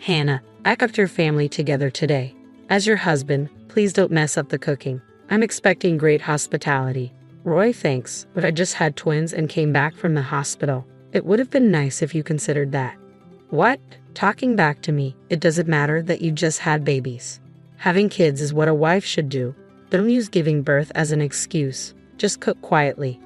Hannah, I cooked your family together today. As your husband, please don't mess up the cooking. I'm expecting great hospitality. Roy, thanks, but I just had twins and came back from the hospital. It would have been nice if you considered that. What? Talking back to me, it doesn't matter that you just had babies. Having kids is what a wife should do. Don't use giving birth as an excuse. Just cook quietly.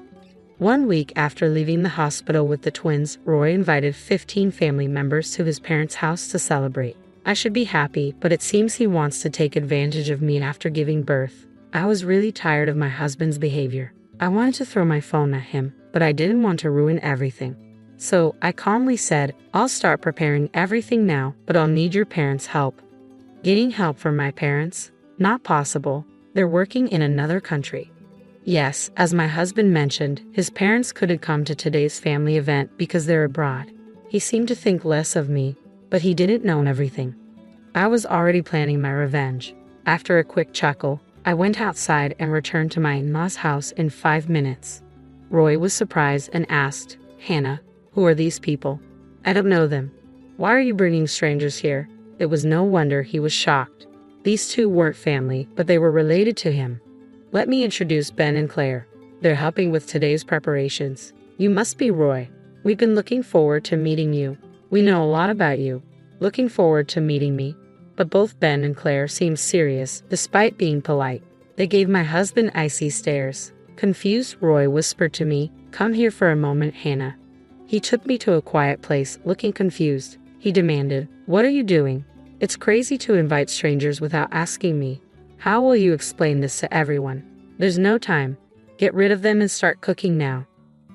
1 week after leaving the hospital with the twins, Roy invited 15 family members to his parents' house to celebrate. I should be happy, but it seems he wants to take advantage of me after giving birth. I was really tired of my husband's behavior. I wanted to throw my phone at him, but I didn't want to ruin everything. So I calmly said, I'll start preparing everything now, but I'll need your parents' help. Getting help from my parents? Not possible. They're working in another country. Yes, as my husband mentioned, his parents couldn't come to today's family event because they're abroad. He seemed to think less of me, but he didn't know everything. I was already planning my revenge. After a quick chuckle, I went outside and returned to my in-laws' house in 5 minutes. Roy was surprised and asked, Hannah, who are these people? I don't know them. Why are you bringing strangers here? It was no wonder he was shocked. These two weren't family, but they were related to him. Let me introduce Ben and Claire. They're helping with today's preparations. You must be Roy. We've been looking forward to meeting you. We know a lot about you. Looking forward to meeting me. But both Ben and Claire seemed serious, despite being polite. They gave my husband icy stares. Confused, Roy whispered to me, Come here for a moment, Hannah. He took me to a quiet place, looking confused. He demanded, What are you doing? It's crazy to invite strangers without asking me. How will you explain this to everyone? There's no time. Get rid of them and start cooking now.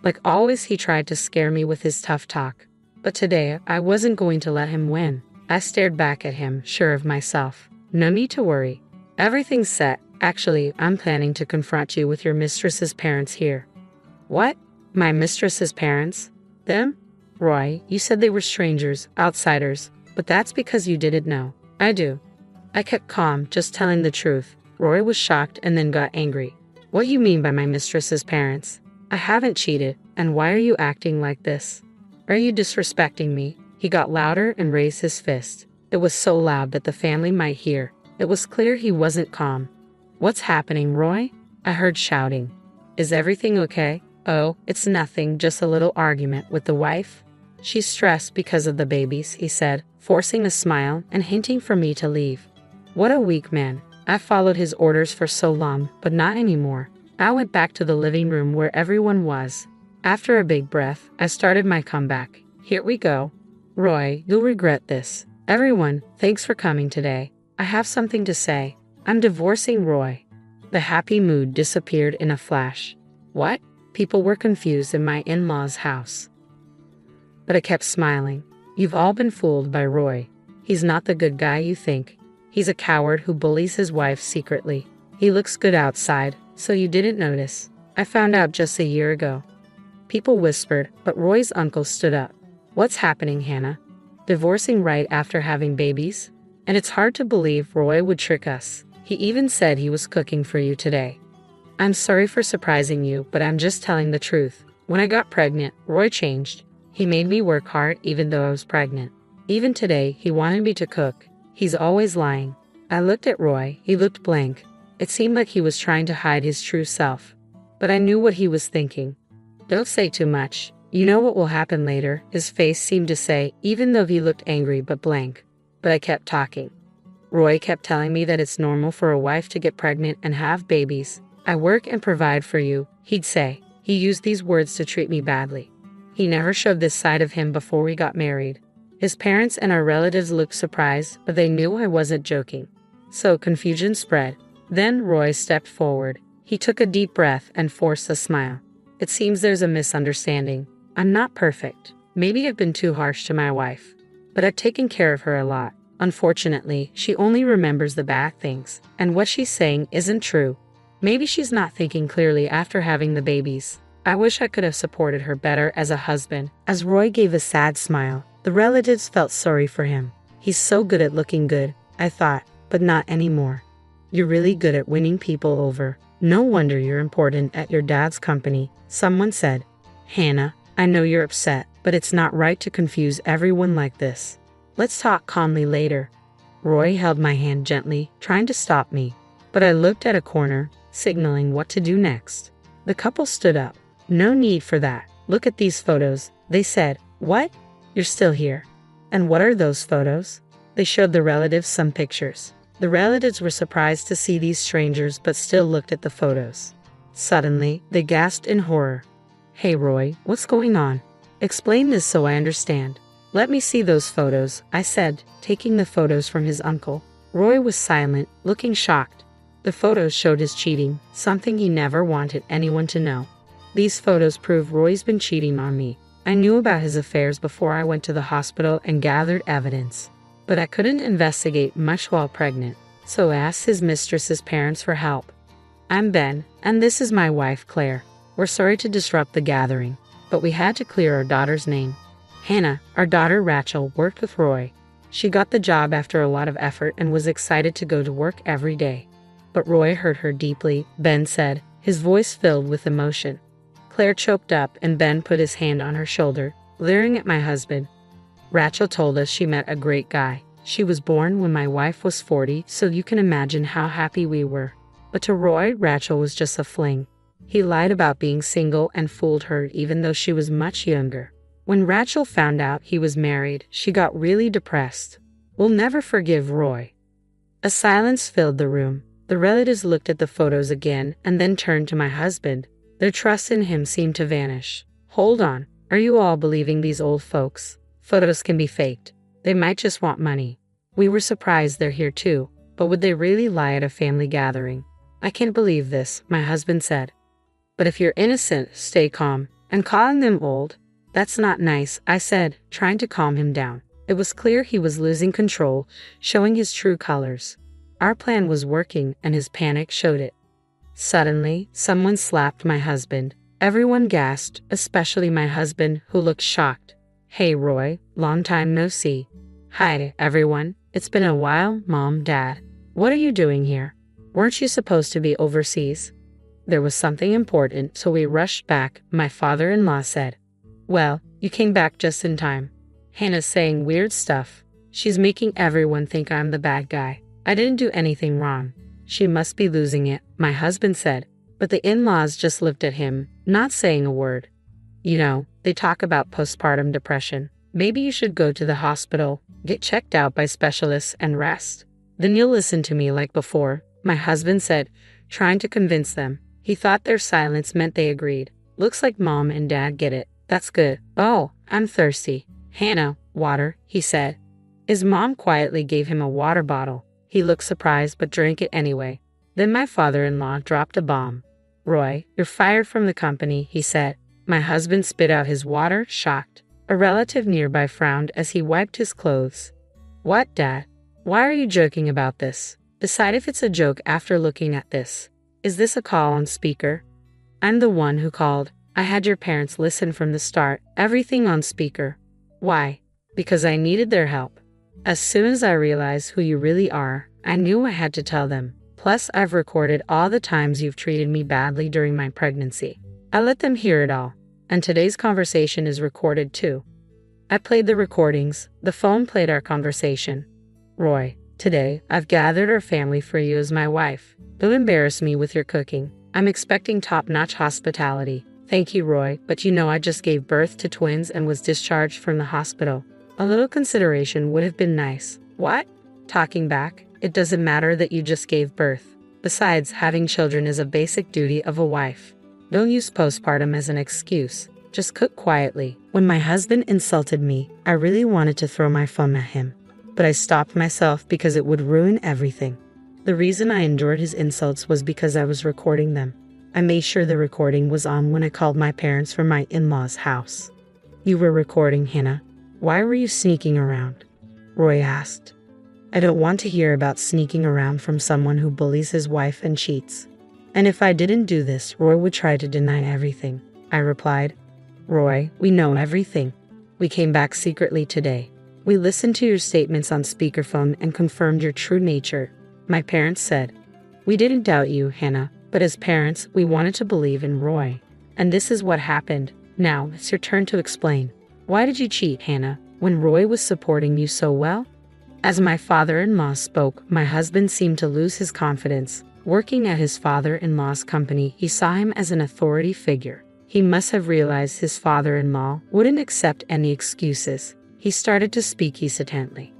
Like always, he tried to scare me with his tough talk. But today, I wasn't going to let him win. I stared back at him, sure of myself. No need to worry. Everything's set. Actually, I'm planning to confront you with your mistress's parents here. What? My mistress's parents? Them? Roy, you said they were strangers, outsiders, but that's because you didn't know. I do. I kept calm, just telling the truth. Roy was shocked and then got angry. What you mean by my mistress's parents? I haven't cheated, and why are you acting like this? Are you disrespecting me? He got louder and raised his fist. It was so loud that the family might hear. It was clear he wasn't calm. What's happening, Roy? I heard shouting. Is everything okay? Oh, it's nothing, just a little argument with the wife. She's stressed because of the babies, he said, forcing a smile and hinting for me to leave. What a weak man. I followed his orders for so long, but not anymore. I went back to the living room where everyone was. After a big breath, I started my comeback. Here we go. Roy, you'll regret this. Everyone, thanks for coming today. I have something to say. I'm divorcing Roy. The happy mood disappeared in a flash. What? People were confused in my in-laws' house. But I kept smiling. You've all been fooled by Roy. He's not the good guy you think. He's a coward who bullies his wife secretly. He looks good outside, so you didn't notice. I found out just a year ago. People whispered, but Roy's uncle stood up. What's happening, Hannah? Divorcing right after having babies? And it's hard to believe Roy would trick us. He even said he was cooking for you today. I'm sorry for surprising you, but I'm just telling the truth. When I got pregnant, Roy changed. He made me work hard even though I was pregnant. Even today, he wanted me to cook. He's always lying. I looked at Roy. He looked blank. It seemed like he was trying to hide his true self. But I knew what he was thinking. Don't say too much. You know what will happen later, his face seemed to say, even though he looked angry but blank. But I kept talking. Roy kept telling me that it's normal for a wife to get pregnant and have babies. I work and provide for you, he'd say. He used these words to treat me badly. He never showed this side of him before we got married. His parents and our relatives looked surprised, but they knew I wasn't joking. So confusion spread. Then Roy stepped forward. He took a deep breath and forced a smile. It seems there's a misunderstanding. I'm not perfect. Maybe I've been too harsh to my wife. But I've taken care of her a lot. Unfortunately, she only remembers the bad things, and what she's saying isn't true. Maybe she's not thinking clearly after having the babies. I wish I could have supported her better as a husband. As Roy gave a sad smile, the relatives felt sorry for him. He's so good at looking good, I thought, but not anymore. You're really good at winning people over. No wonder you're important at your dad's company, someone said. Hannah, I know you're upset, but it's not right to confuse everyone like this. Let's talk calmly later. Roy held my hand gently, trying to stop me, but I looked at a corner, signaling what to do next. The couple stood up. No need for that. Look at these photos, they said. What? You're still here. And what are those photos? They showed the relatives some pictures. The relatives were surprised to see these strangers but still looked at the photos. Suddenly, they gasped in horror. Hey Roy, what's going on? Explain this so I understand. Let me see those photos, I said, taking the photos from his uncle. Roy was silent, looking shocked. The photos showed his cheating, something he never wanted anyone to know. These photos prove Roy's been cheating on me. I knew about his affairs before I went to the hospital and gathered evidence. But I couldn't investigate much while pregnant, so I asked his mistress's parents for help. I'm Ben, and this is my wife Claire. We're sorry to disrupt the gathering, but we had to clear our daughter's name. Hannah, our daughter Rachel, worked with Roy. She got the job after a lot of effort and was excited to go to work every day. But Roy hurt her deeply, Ben said, his voice filled with emotion. Claire choked up and Ben put his hand on her shoulder, leering at my husband. Rachel told us she met a great guy. She was born when my wife was 40, so you can imagine how happy we were. But to Roy, Rachel was just a fling. He lied about being single and fooled her even though she was much younger. When Rachel found out he was married, she got really depressed. We'll never forgive Roy. A silence filled the room. The relatives looked at the photos again and then turned to my husband. Their trust in him seemed to vanish. Hold on, are you all believing these old folks? Photos can be faked. They might just want money. We were surprised they're here too, but would they really lie at a family gathering? I can't believe this, my husband said. But if you're innocent, stay calm. And calling them old? That's not nice, I said, trying to calm him down. It was clear he was losing control, showing his true colors. Our plan was working and his panic showed it. Suddenly, someone slapped my husband. Everyone gasped, especially my husband, who looked shocked. Hey Roy, long time no see. Hi everyone, it's been a while, Mom, Dad. What are you doing here? Weren't you supposed to be overseas? There was something important, so we rushed back, my father-in-law said. Well, you came back just in time. Hannah's saying weird stuff. She's making everyone think I'm the bad guy. I didn't do anything wrong. She must be losing it, my husband said. But the in-laws just looked at him, not saying a word. You know, they talk about postpartum depression. Maybe you should go to the hospital, get checked out by specialists, and rest. Then you'll listen to me like before, my husband said, trying to convince them. He thought their silence meant they agreed. Looks like Mom and Dad get it. That's good. Oh, I'm thirsty. Hannah, water, he said. His mom quietly gave him a water bottle. He looked surprised but drank it anyway. Then my father-in-law dropped a bomb. Roy, you're fired from the company, he said. My husband spit out his water, shocked. A relative nearby frowned as he wiped his clothes. What, Dad? Why are you joking about this? Decide if it's a joke after looking at this. Is this a call on speaker? I'm the one who called. I had your parents listen from the start, everything on speaker. Why? Because I needed their help. As soon as I realized who you really are, I knew I had to tell them. Plus, I've recorded all the times you've treated me badly during my pregnancy. I let them hear it all. And today's conversation is recorded too. I played the recordings. The phone played our conversation. Roy, today, I've gathered our family for you as my wife. Don't embarrass me with your cooking. I'm expecting top-notch hospitality. Thank you, Roy, but you know I just gave birth to twins and was discharged from the hospital. A little consideration would have been nice. What? Talking back, it doesn't matter that you just gave birth. Besides, having children is a basic duty of a wife. Don't use postpartum as an excuse. Just cook quietly. When my husband insulted me, I really wanted to throw my phone at him. But I stopped myself because it would ruin everything. The reason I endured his insults was because I was recording them. I made sure the recording was on when I called my parents from my in-laws' house. You were recording, Hannah. Why were you sneaking around? Roy asked. I don't want to hear about sneaking around from someone who bullies his wife and cheats. And if I didn't do this, Roy would try to deny everything. I replied, Roy, we know everything. We came back secretly today. We listened to your statements on speakerphone and confirmed your true nature. My parents said, we didn't doubt you, Hannah, but as parents, we wanted to believe in Roy. And this is what happened. Now, it's your turn to explain. Why did you cheat, Hannah? when Roy was supporting you so well? As my father-in-law spoke, my husband seemed to lose his confidence. Working at his father-in-law's company, he saw him as an authority figure. He must have realized his father-in-law wouldn't accept any excuses. He started to speak hesitantly.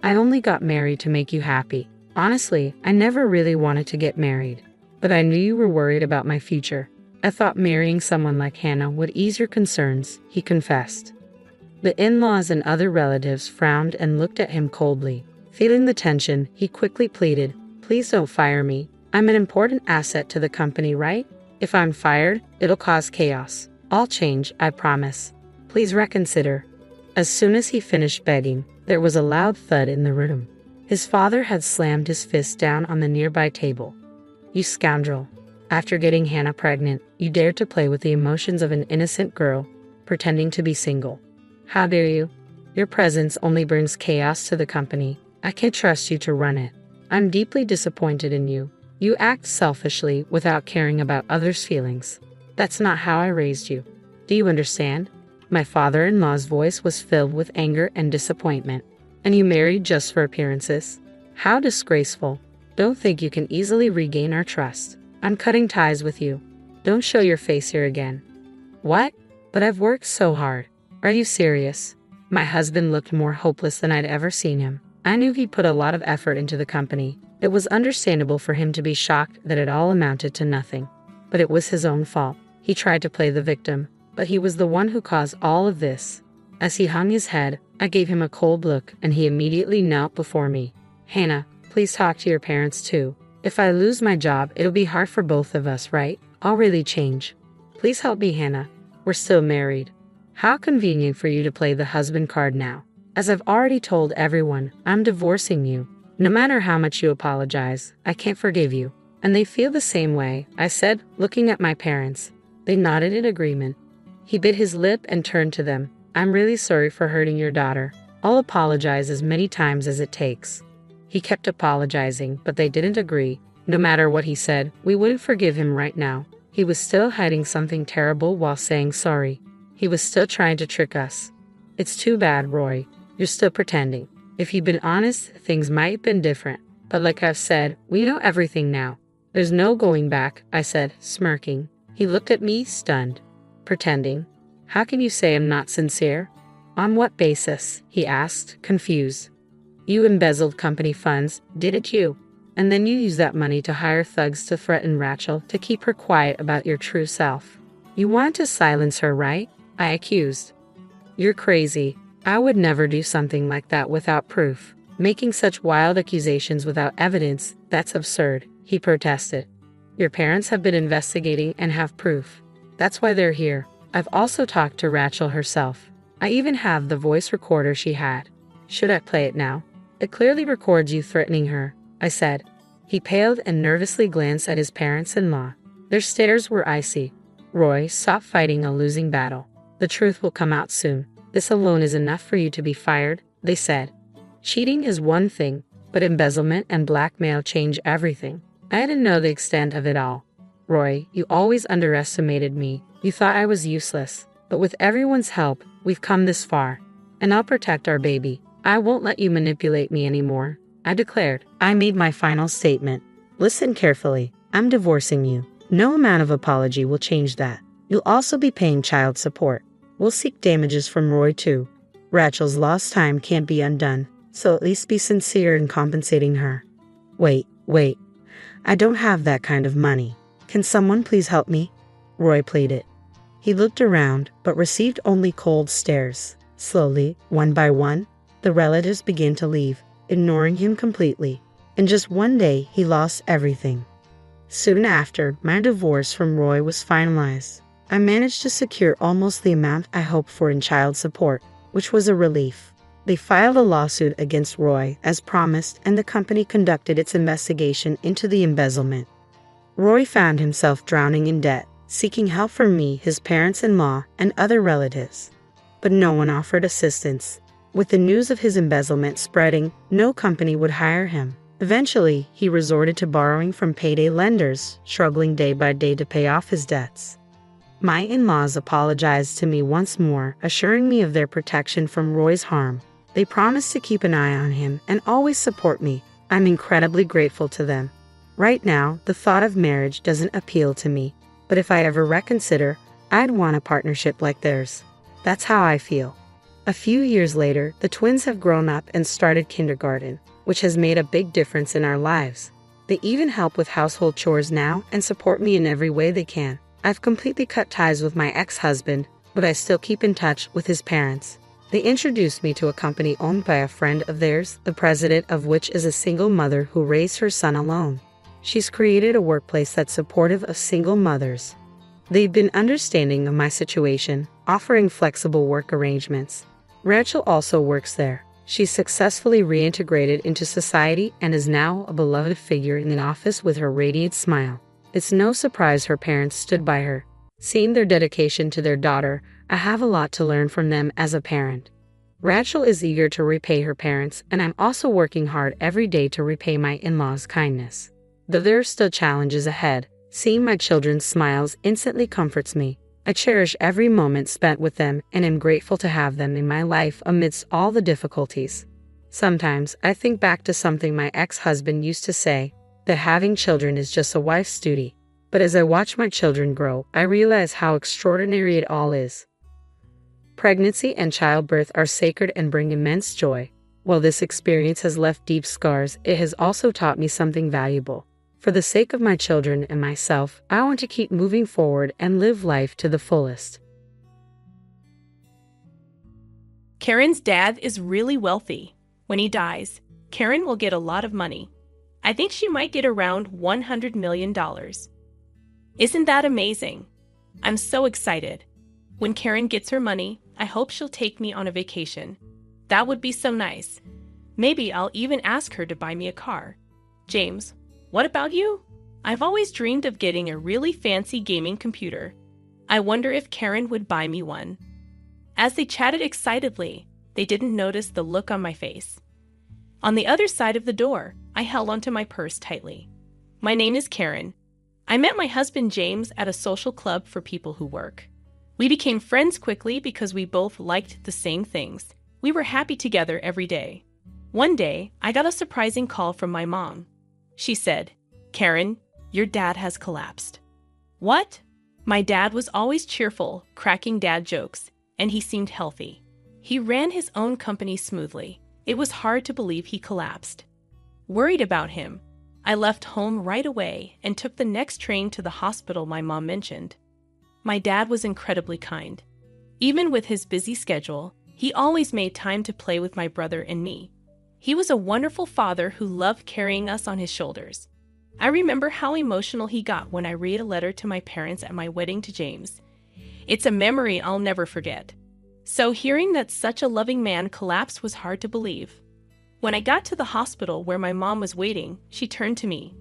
I only got married to make you happy. Honestly, I never really wanted to get married. But I knew you were worried about my future. I thought marrying someone like Hannah would ease your concerns, he confessed. The in-laws and other relatives frowned and looked at him coldly. Feeling the tension, he quickly pleaded, "Please don't fire me. I'm an important asset to the company, right? If I'm fired, it'll cause chaos. I'll change, I promise. Please reconsider." As soon as he finished begging, there was a loud thud in the room. His father had slammed his fist down on the nearby table. "You scoundrel. After getting Hannah pregnant, you dared to play with the emotions of an innocent girl, pretending to be single. How dare you? Your presence only brings chaos to the company. I can't trust you to run it. I'm deeply disappointed in you. You act selfishly without caring about others' feelings. That's not how I raised you. Do you understand?" My father-in-law's voice was filled with anger and disappointment. "And you married just for appearances? How disgraceful. Don't think you can easily regain our trust. I'm cutting ties with you. Don't show your face here again." "What? But I've worked so hard. Are you serious?" My husband looked more hopeless than I'd ever seen him. I knew he'd put a lot of effort into the company. It was understandable for him to be shocked that it all amounted to nothing. But it was his own fault. He tried to play the victim, but he was the one who caused all of this. As he hung his head, I gave him a cold look and he immediately knelt before me. "Hannah, please talk to your parents too. If I lose my job, it'll be hard for both of us, right? I'll really change. Please help me, Hannah. We're still married." How convenient for you to play the husband card now. As I've already told everyone, I'm divorcing you. No matter how much you apologize, I can't forgive you. And they feel the same way, I said, looking at my parents. They nodded in agreement. He bit his lip and turned to them. "I'm really sorry for hurting your daughter. I'll apologize as many times as it takes." He kept apologizing, but they didn't agree. No matter what he said, we wouldn't forgive him right now. He was still hiding something terrible while saying sorry. He was still trying to trick us. "It's too bad, Roy. You're still pretending. If you'd been honest, things might have been different. But like I've said, we know everything now. There's no going back," I said, smirking. He looked at me, stunned. "Pretending? How can you say I'm not sincere?" "On what basis?" he asked, confused. "You embezzled company funds, didn't you? And then you used that money to hire thugs to threaten Rachel to keep her quiet about your true self. You wanted to silence her, right?" I accused. "You're crazy. I would never do something like that without proof. Making such wild accusations without evidence, that's absurd," he protested. "Your parents have been investigating and have proof. That's why they're here. I've also talked to Rachel herself. I even have the voice recorder she had. Should I play it now? It clearly records you threatening her," I said. He paled and nervously glanced at his parents-in-law. Their stares were icy. "Roy, stop fighting a losing battle. The truth will come out soon. This alone is enough for you to be fired," they said. Cheating is one thing, but embezzlement and blackmail change everything. I didn't know the extent of it all. "Roy, you always underestimated me. You thought I was useless. But with everyone's help, we've come this far. And I'll protect our baby. I won't let you manipulate me anymore," I declared. I made my final statement. "Listen carefully. I'm divorcing you. No amount of apology will change that. You'll also be paying child support. We'll seek damages from Roy too. Rachel's lost time can't be undone, so at least be sincere in compensating her." Wait. I don't have that kind of money. Can someone please help me?" Roy pleaded. He looked around, but received only cold stares. Slowly, one by one, the relatives began to leave, ignoring him completely. In just one day, he lost everything. Soon after, my divorce from Roy was finalized. I managed to secure almost the amount I hoped for in child support, which was a relief. They filed a lawsuit against Roy as promised, and the company conducted its investigation into the embezzlement. Roy found himself drowning in debt, seeking help from me, his parents-in-law, and other relatives. But no one offered assistance. With the news of his embezzlement spreading, no company would hire him. Eventually, he resorted to borrowing from payday lenders, struggling day by day to pay off his debts. My in-laws apologized to me once more, assuring me of their protection from Roy's harm. They promised to keep an eye on him and always support me. I'm incredibly grateful to them. Right now, the thought of marriage doesn't appeal to me, but if I ever reconsider, I'd want a partnership like theirs. That's how I feel. A few years later, the twins have grown up and started kindergarten, which has made a big difference in our lives. They even help with household chores now and support me in every way they can. I've completely cut ties with my ex-husband, but I still keep in touch with his parents. They introduced me to a company owned by a friend of theirs, the president of which is a single mother who raised her son alone. She's created a workplace that's supportive of single mothers. They've been understanding of my situation, offering flexible work arrangements. Rachel also works there. She's successfully reintegrated into society and is now a beloved figure in the office with her radiant smile. It's no surprise her parents stood by her. Seeing their dedication to their daughter, I have a lot to learn from them as a parent. Rachel is eager to repay her parents, and I'm also working hard every day to repay my in-laws' kindness. Though there are still challenges ahead, seeing my children's smiles instantly comforts me. I cherish every moment spent with them and am grateful to have them in my life amidst all the difficulties. Sometimes I think back to something my ex-husband used to say, that having children is just a wife's duty. But as I watch my children grow, I realize how extraordinary it all is. Pregnancy and childbirth are sacred and bring immense joy. While this experience has left deep scars, it has also taught me something valuable. For the sake of my children and myself, I want to keep moving forward and live life to the fullest. Karen's dad is really wealthy. When he dies, Karen will get a lot of money. I think she might get around $100 million. Isn't that amazing? I'm so excited. When Karen gets her money, I hope she'll take me on a vacation. That would be so nice. Maybe I'll even ask her to buy me a car. James, what about you? I've always dreamed of getting a really fancy gaming computer. I wonder if Karen would buy me one. As they chatted excitedly, they didn't notice the look on my face. On the other side of the door, I held onto my purse tightly. My name is Karen. I met my husband James at a social club for people who work. We became friends quickly because we both liked the same things. We were happy together every day. One day, I got a surprising call from my mom. She said, "Karen, your dad has collapsed." What? My dad was always cheerful, cracking dad jokes, and he seemed healthy. He ran his own company smoothly. It was hard to believe he collapsed. Worried about him, I left home right away and took the next train to the hospital my mom mentioned. My dad was incredibly kind. Even with his busy schedule, he always made time to play with my brother and me. He was a wonderful father who loved carrying us on his shoulders. I remember how emotional he got when I read a letter to my parents at my wedding to James. It's a memory I'll never forget. So hearing that such a loving man collapsed was hard to believe. When I got to the hospital where my mom was waiting, she turned to me.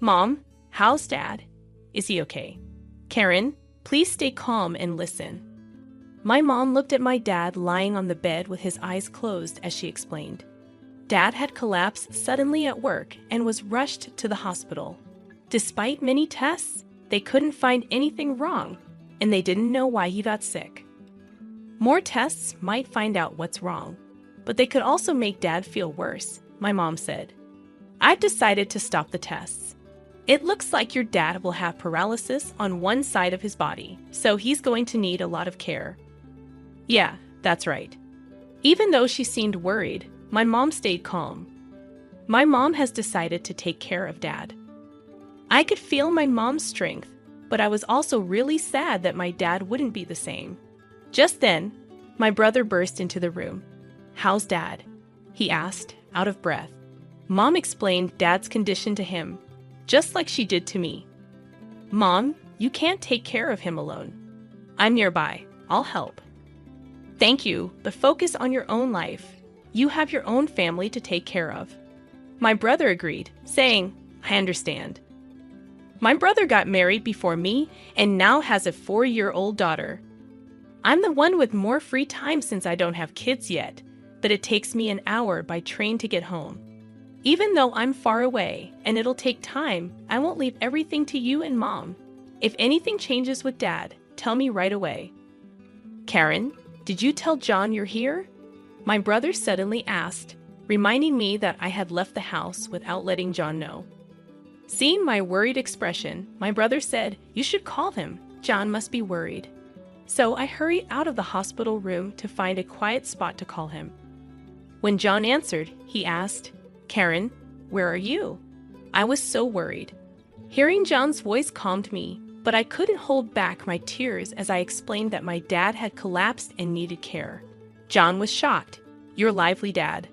"Mom, how's Dad? Is he okay? Karen, please stay calm and listen." My mom looked at my dad lying on the bed with his eyes closed as she explained. Dad had collapsed suddenly at work and was rushed to the hospital. Despite many tests, they couldn't find anything wrong, and they didn't know why he got sick. More tests might find out what's wrong, but they could also make Dad feel worse, my mom said. I've decided to stop the tests. It looks like your dad will have paralysis on one side of his body, so he's going to need a lot of care. Yeah, that's right. Even though she seemed worried, my mom stayed calm. My mom has decided to take care of Dad. I could feel my mom's strength, but I was also really sad that my dad wouldn't be the same. Just then, my brother burst into the room. "How's Dad?" he asked, out of breath. Mom explained Dad's condition to him, just like she did to me. "Mom, you can't take care of him alone. I'm nearby. I'll help." "Thank you, but focus on your own life. You have your own family to take care of." My brother agreed, saying, "I understand." My brother got married before me and now has a 4-year-old daughter. I'm the one with more free time since I don't have kids yet, but it takes me an hour by train to get home. Even though I'm far away and it'll take time, I won't leave everything to you and Mom. If anything changes with Dad, tell me right away." "Karen, did you tell John you're here?" my brother suddenly asked, reminding me that I had left the house without letting John know. Seeing my worried expression, my brother said, "You should call him. John must be worried." So I hurried out of the hospital room to find a quiet spot to call him. When John answered, he asked, "Karen, where are you?" I was so worried. Hearing John's voice calmed me, but I couldn't hold back my tears as I explained that my dad had collapsed and needed care. John was shocked. "Your lively dad."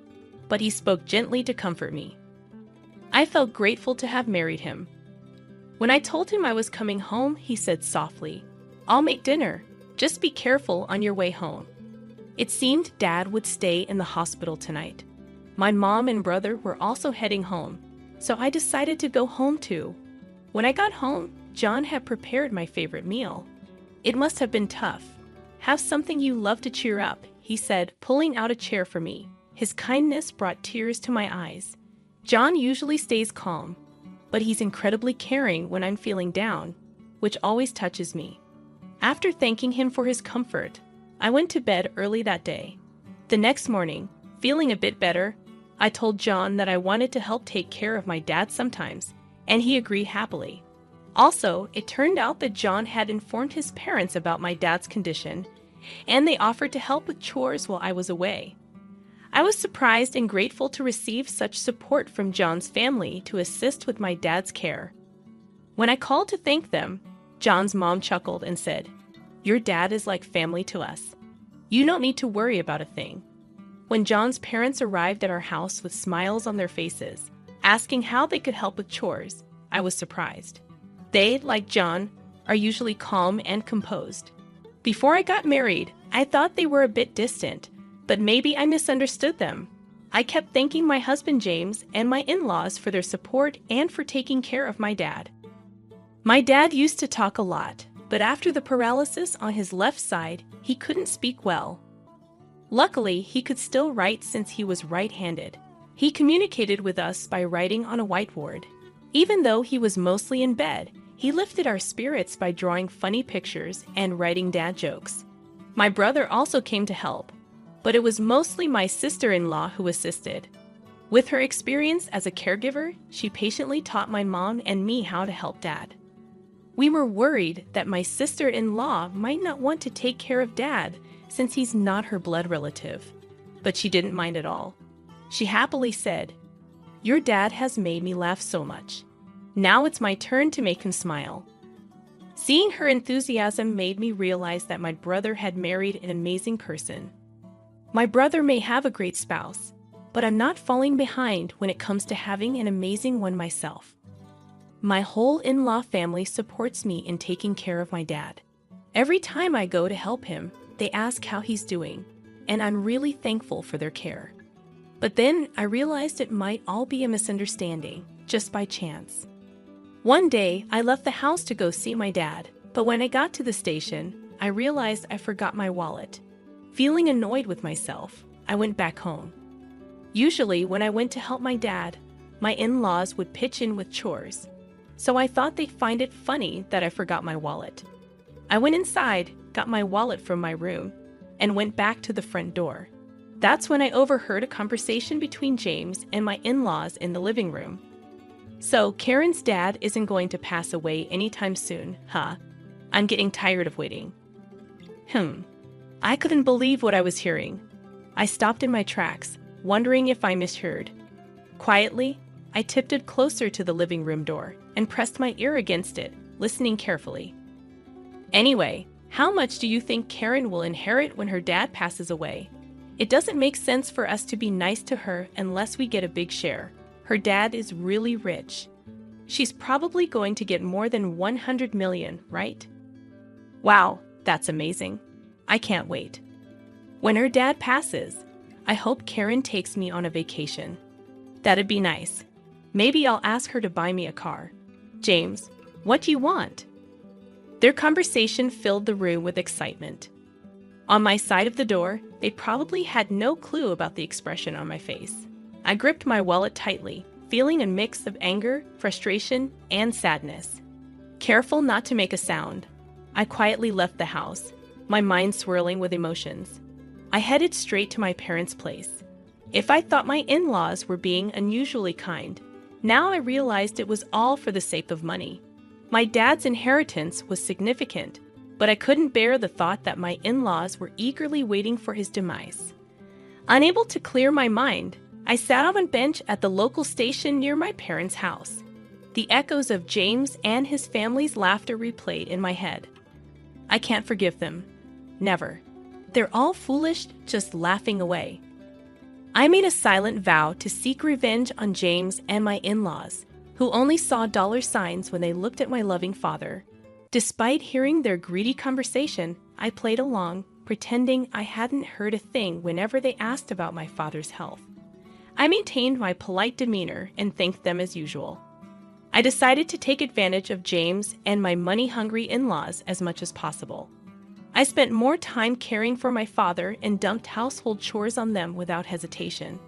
But he spoke gently to comfort me. I felt grateful to have married him. When I told him I was coming home, he said softly, "I'll make dinner. Just be careful on your way home." It seemed Dad would stay in the hospital tonight. My mom and brother were also heading home, so I decided to go home too. When I got home, John had prepared my favorite meal. It must have been tough. "Have something you love to cheer up," he said, pulling out a chair for me. His kindness brought tears to my eyes. John usually stays calm, but he's incredibly caring when I'm feeling down, which always touches me. After thanking him for his comfort, I went to bed early that day. The next morning, feeling a bit better, I told John that I wanted to help take care of my dad sometimes, and he agreed happily. Also, it turned out that John had informed his parents about my dad's condition, and they offered to help with chores while I was away. I was surprised and grateful to receive such support from John's family to assist with my dad's care. When I called to thank them, John's mom chuckled and said, "Your dad is like family to us. You don't need to worry about a thing." When John's parents arrived at our house with smiles on their faces, asking how they could help with chores, I was surprised. They, like John, are usually calm and composed. Before I got married, I thought they were a bit distant, but maybe I misunderstood them. I kept thanking my husband James and my in-laws for their support and for taking care of my dad. My dad used to talk a lot, but after the paralysis on his left side, he couldn't speak well. Luckily, he could still write since he was right-handed. He communicated with us by writing on a whiteboard. Even though he was mostly in bed, he lifted our spirits by drawing funny pictures and writing dad jokes. My brother also came to help, but it was mostly my sister-in-law who assisted. With her experience as a caregiver, she patiently taught my mom and me how to help Dad. We were worried that my sister-in-law might not want to take care of Dad since he's not her blood relative, but she didn't mind at all. She happily said, "Your dad has made me laugh so much. Now it's my turn to make him smile." Seeing her enthusiasm made me realize that my brother had married an amazing person. My brother may have a great spouse, but I'm not falling behind when it comes to having an amazing one myself. My whole in-law family supports me in taking care of my dad. Every time I go to help him, they ask how he's doing, and I'm really thankful for their care. But then I realized it might all be a misunderstanding, just by chance. One day, I left the house to go see my dad, but when I got to the station, I realized I forgot my wallet. Feeling annoyed with myself, I went back home. Usually, when I went to help my dad, my in-laws would pitch in with chores, so I thought they'd find it funny that I forgot my wallet. I went inside, got my wallet from my room, and went back to the front door. That's when I overheard a conversation between James and my in-laws in the living room. "So, Karen's dad isn't going to pass away anytime soon, huh? I'm getting tired of waiting." I couldn't believe what I was hearing. I stopped in my tracks, wondering if I misheard. Quietly, I tiptoed closer to the living room door and pressed my ear against it, listening carefully. "Anyway, how much do you think Karen will inherit when her dad passes away? It doesn't make sense for us to be nice to her unless we get a big share. Her dad is really rich. She's probably going to get more than 100 million, right?" Wow, that's amazing. I can't wait. When her dad passes, I hope Karen takes me on a vacation. That'd be nice. Maybe I'll ask her to buy me a car. "James, what do you want?" Their conversation filled the room with excitement. On my side of the door, they probably had no clue about the expression on my face. I gripped my wallet tightly, feeling a mix of anger, frustration, and sadness. Careful not to make a sound, I quietly left the house, my mind swirling with emotions. I headed straight to my parents' place. If I thought my in-laws were being unusually kind, now I realized it was all for the sake of money. My dad's inheritance was significant, but I couldn't bear the thought that my in-laws were eagerly waiting for his demise. Unable to clear my mind, I sat on a bench at the local station near my parents' house. The echoes of James and his family's laughter replayed in my head. I can't forgive them. Never. They're all foolish, just laughing away. I made a silent vow to seek revenge on James and my in-laws, who only saw dollar signs when they looked at my loving father. Despite hearing their greedy conversation, I played along, pretending I hadn't heard a thing whenever they asked about my father's health. I maintained my polite demeanor and thanked them as usual. I decided to take advantage of James and my money-hungry in-laws as much as possible. I spent more time caring for my father and dumped household chores on them without hesitation.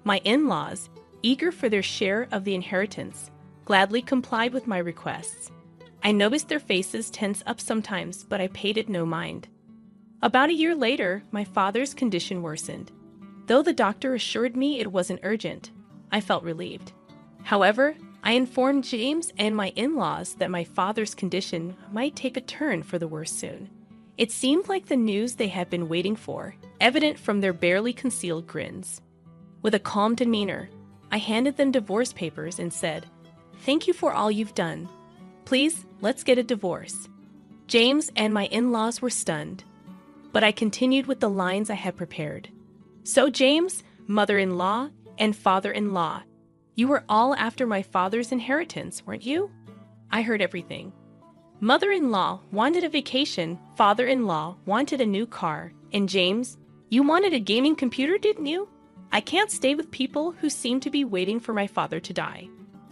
My in-laws, eager for their share of the inheritance, gladly complied with my requests. I noticed their faces tense up sometimes, but I paid it no mind. About a year later, my father's condition worsened. Though the doctor assured me it wasn't urgent, I felt relieved. However, I informed James and my in-laws that my father's condition might take a turn for the worse soon. It seemed like the news they had been waiting for, evident from their barely concealed grins. With a calm demeanor, I handed them divorce papers and said, "Thank you for all you've done. Please, let's get a divorce." James and my in-laws were stunned, but I continued with the lines I had prepared. "So James, mother-in-law, and father-in-law, you were all after my father's inheritance, weren't you?" I heard everything. Mother-in-law wanted a vacation, father-in-law wanted a new car, and James, you wanted a gaming computer, didn't you? I can't stay with people who seem to be waiting for my father to die.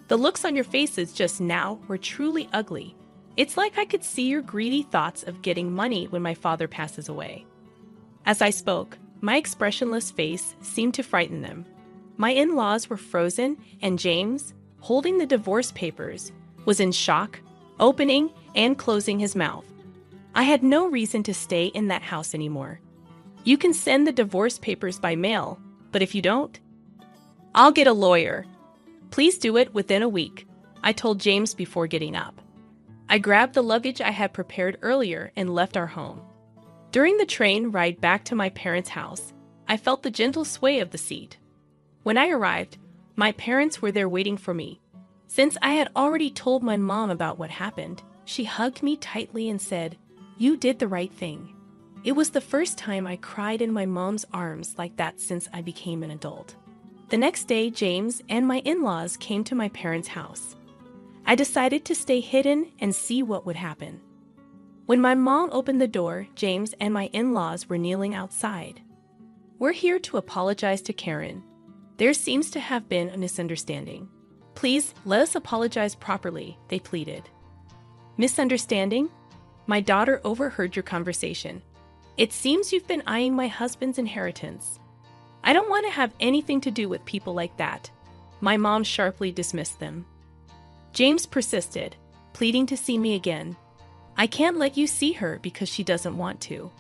The looks on your faces just now were truly ugly. It's like I could see your greedy thoughts of getting money when my father passes away. As I spoke, my expressionless face seemed to frighten them. My in-laws were frozen, and James, holding the divorce papers, was in shock, opening and closing his mouth. I had no reason to stay in that house anymore. "You can send the divorce papers by mail, but if you don't, I'll get a lawyer. Please do it within a week," I told James before getting up. I grabbed the luggage I had prepared earlier and left our home. During the train ride back to my parents' house, I felt the gentle sway of the seat. When I arrived, my parents were there waiting for me. Since I had already told my mom about what happened, she hugged me tightly and said, "You did the right thing." It was the first time I cried in my mom's arms like that since I became an adult. The next day, James and my in-laws came to my parents' house. I decided to stay hidden and see what would happen. When my mom opened the door, James and my in-laws were kneeling outside. "We're here to apologize to Karen. There seems to have been a misunderstanding. Please, let us apologize properly," they pleaded. "Misunderstanding? My daughter overheard your conversation. It seems you've been eyeing my husband's inheritance. I don't want to have anything to do with people like that." My mom sharply dismissed them. James persisted, pleading to see me again. "I can't let you see her because she doesn't want to.